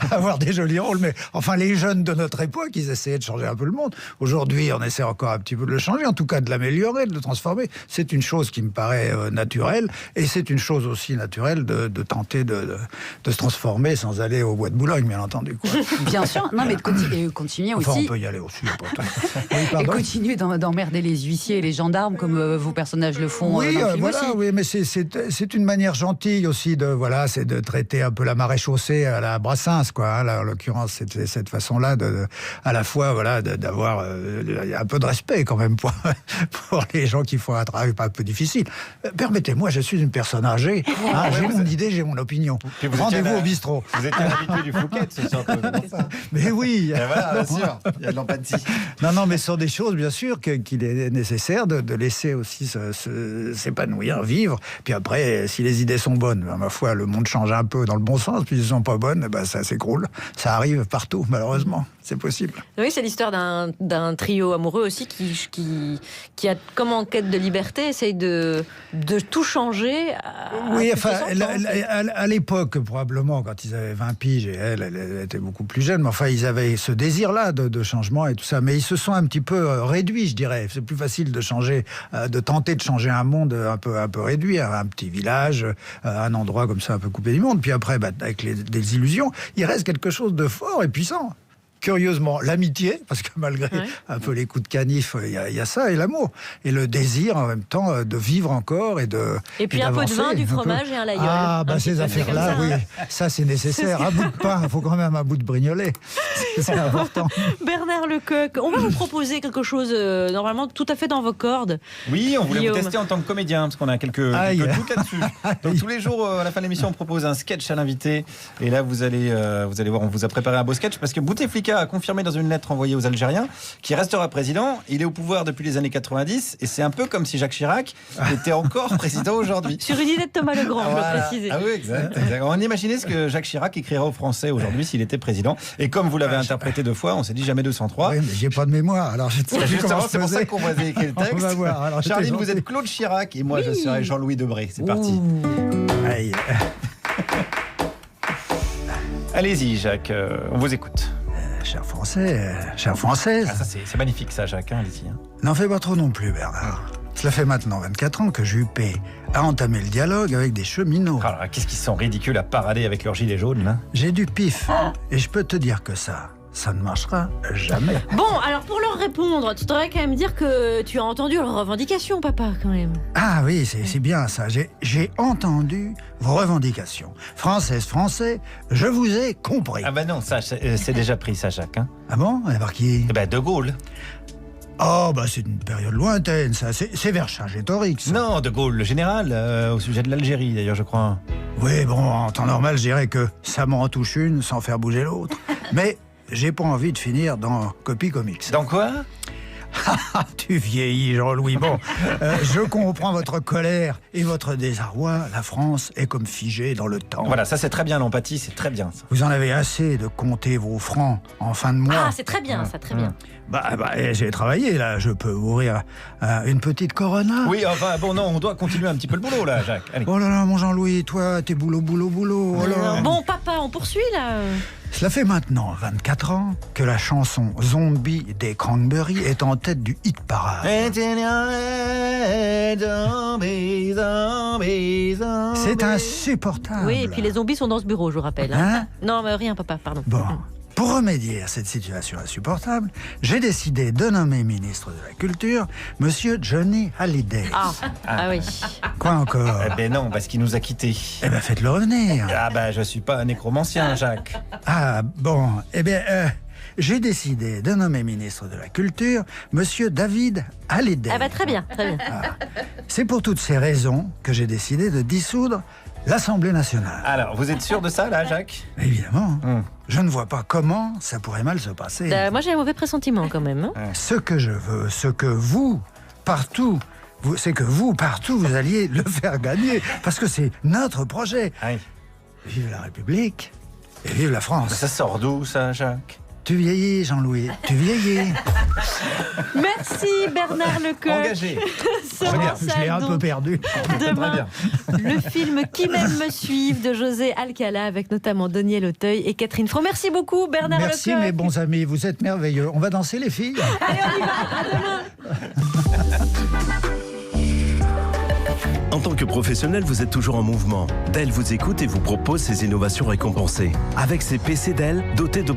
avoir des jolis rôles. Mais enfin, les jeunes de notre époque, ils essayaient de changer un peu le monde. Aujourd'hui, on essaie encore un petit peu de le changer, en tout cas de l'améliorer, de le transformer. C'est une chose qui me paraît naturelle, et c'est une chose aussi naturelle de tenter de se transformer sans aller au bois de Boulogne, bien entendu. Quoi. Bien sûr, non, mais continuer enfin, aussi. On peut y aller aussi. Et continuer d'emmerder les huissiers et les gendarmes comme vos personnages le font. Oui, dans le film voilà, aussi. oui, mais c'est une manière gentille aussi c'est de traiter un peu la maréchaussée à la Brassens, quoi. Là, en l'occurrence, c'était cette façon-là à la fois, d'avoir un peu de respect quand même pour les gens qui font un travail un peu difficile. Permettez-moi, je suis une personne âgée. J'ai mon idée, j'ai mon opinion. Rendez-vous au bistrot. Vous êtes habitué du Fouquet, ce soir. Mais oui. Et voilà, bien sûr, il y a de l'empathie. Non, mais ce sont des choses, bien sûr, qu'il est nécessaire de laisser aussi s'épanouir, vivre. Puis après, si les idées sont bonnes, ma foi, le monde change un peu dans le bon sens. Puis si elles ne sont pas bonnes, ça s'écroule. Ça arrive partout, malheureusement. C'est possible. Oui, c'est l'histoire d'un trio amoureux aussi qui a, comme en quête de liberté, essaye de tout changer. Oui, enfin, à l'époque, probablement, quand ils avaient 20 piges, Edwige, et elle était beaucoup plus jeune, mais enfin, ils avaient ce désir-là de changement et tout ça. Mais ils se sont un petit peu réduits, je dirais. C'est plus facile de changer, de tenter de changer un monde un peu réduit, un petit village, un endroit comme ça un peu coupé du monde. Puis après, avec des illusions, il reste quelque chose de fort et puissant. Curieusement, l'amitié, parce que malgré un peu les coups de canif, il y a ça, et l'amour. Et le désir, en même temps, de vivre encore et de Et puis un peu de vin, du fromage et un laïeul. Ah, ces affaires-là, oui. Ça, c'est nécessaire. Un bout de pain, il faut quand même un bout de brignolet. C'est important. Bernard Lecoq, on va vous proposer quelque chose, normalement, tout à fait dans vos cordes. Oui, on voulait Guillaume. vous tester en tant que comédien, parce qu'on a quelques doutes là-dessus. Donc tous les jours, à la fin de l'émission, on propose un sketch à l'invité. Et là, vous allez voir, on vous a préparé un beau sketch, parce que Bouteflika a confirmé dans une lettre envoyée aux Algériens qu'il restera président. Il est au pouvoir depuis les années 90 et c'est un peu comme si Jacques Chirac était encore président aujourd'hui. Sur une idée de Thomas Legrand, je dois préciser. Ah oui, exact. On imaginait ce que Jacques Chirac écrira aux Français aujourd'hui s'il était président. Et comme vous l'avez interprété 2 fois, on s'est dit jamais 203. Oui, mais j'ai pas de mémoire. Alors justement, c'est pour ça qu'on va écrire le texte. On va voir. Alors, Charline, vous êtes Claude Chirac et moi je serai Jean-Louis Debré. C'est parti. Aïe. Allez-y, Jacques, on vous écoute. Chers Français, chères Françaises. Ah, ça c'est magnifique ça, Jacques, allez-y. N'en fais pas trop non plus, Bernard. Cela fait maintenant 24 ans que Juppé a entamé le dialogue avec des cheminots. Alors, qu'est-ce qu'ils sont ridicules à parader avec leurs gilets jaunes, là? J'ai du pif, et je peux te dire que ça ne marchera jamais. Bon, alors pour leur répondre, tu devrais quand même dire que tu as entendu leurs revendications, papa, quand même. Ah oui, c'est bien ça. J'ai entendu vos revendications. Françaises, Français, je vous ai compris. Ah bah non, ça c'est déjà pris, ça, Jacques. Hein. Ah bon? Et par qui? De Gaulle. Oh, c'est une période lointaine, ça. C'est Vercingétorix. Ça. Non, De Gaulle, le général, au sujet de l'Algérie, d'ailleurs, je crois. Oui, bon, en temps normal, je dirais que ça m'en touche une sans faire bouger l'autre. Mais j'ai pas envie de finir dans Copy Comics. Dans quoi? Tu vieillis, Jean-Louis. Bon, je comprends votre colère et votre désarroi. La France est comme figée dans le temps. Voilà, ça c'est très bien, l'empathie, c'est très bien. Ça. Vous en avez assez de compter vos francs en fin de mois. Ah, c'est très bien, ça, très bien. J'ai travaillé, là. Je peux ouvrir une petite Corona. Oui, enfin, bon, non, on doit continuer un petit peu le boulot, là, Jacques. Allez. Oh là là, mon Jean-Louis, toi, t'es boulot. Oh là. Bon, papa, on poursuit, là. Cela fait maintenant 24 ans que la chanson Zombie des Cranberries est en tête du hit parade. C'est insupportable. Oui, et puis les zombies sont dans ce bureau, je vous rappelle. Hein non, mais rien, papa, pardon. Bon. Pour remédier à cette situation insupportable, j'ai décidé de nommer ministre de la Culture Monsieur Johnny Hallyday. Ah oui. Quoi encore? Eh ben non, parce qu'il nous a quittés. Eh ben faites-le revenir. Ah ben je suis pas un nécromancien, Jacques. Ah bon, eh bien j'ai décidé de nommer ministre de la Culture Monsieur David Hallyday. Ah bah très bien, très bien. C'est pour toutes ces raisons que j'ai décidé de dissoudre l'Assemblée nationale. Alors, vous êtes sûr de ça, là, Jacques? Évidemment. Je ne vois pas comment ça pourrait mal se passer. Moi, j'ai un mauvais pressentiment, quand même. Ce que je veux, ce que vous, partout, c'est que vous, partout, vous alliez le faire gagner. Parce que c'est notre projet. Oui. Vive la République et vive la France. Ça sort d'où, ça, Jacques? Tu vieillis, Jean-Louis, tu vieillis. Merci Bernard Lecoq. Engagé. Je l'ai un peu perdu. Demain, le film Qui m'aime me suive de José Alcala avec notamment Daniel Auteuil et Catherine Fro. Merci beaucoup Bernard Lecoq. Merci mes bons amis, vous êtes merveilleux. On va danser les filles? Allez, on y va, à demain. En tant que professionnel, vous êtes toujours en mouvement. Dell vous écoute et vous propose ses innovations récompensées. Avec ses PC Dell dotés de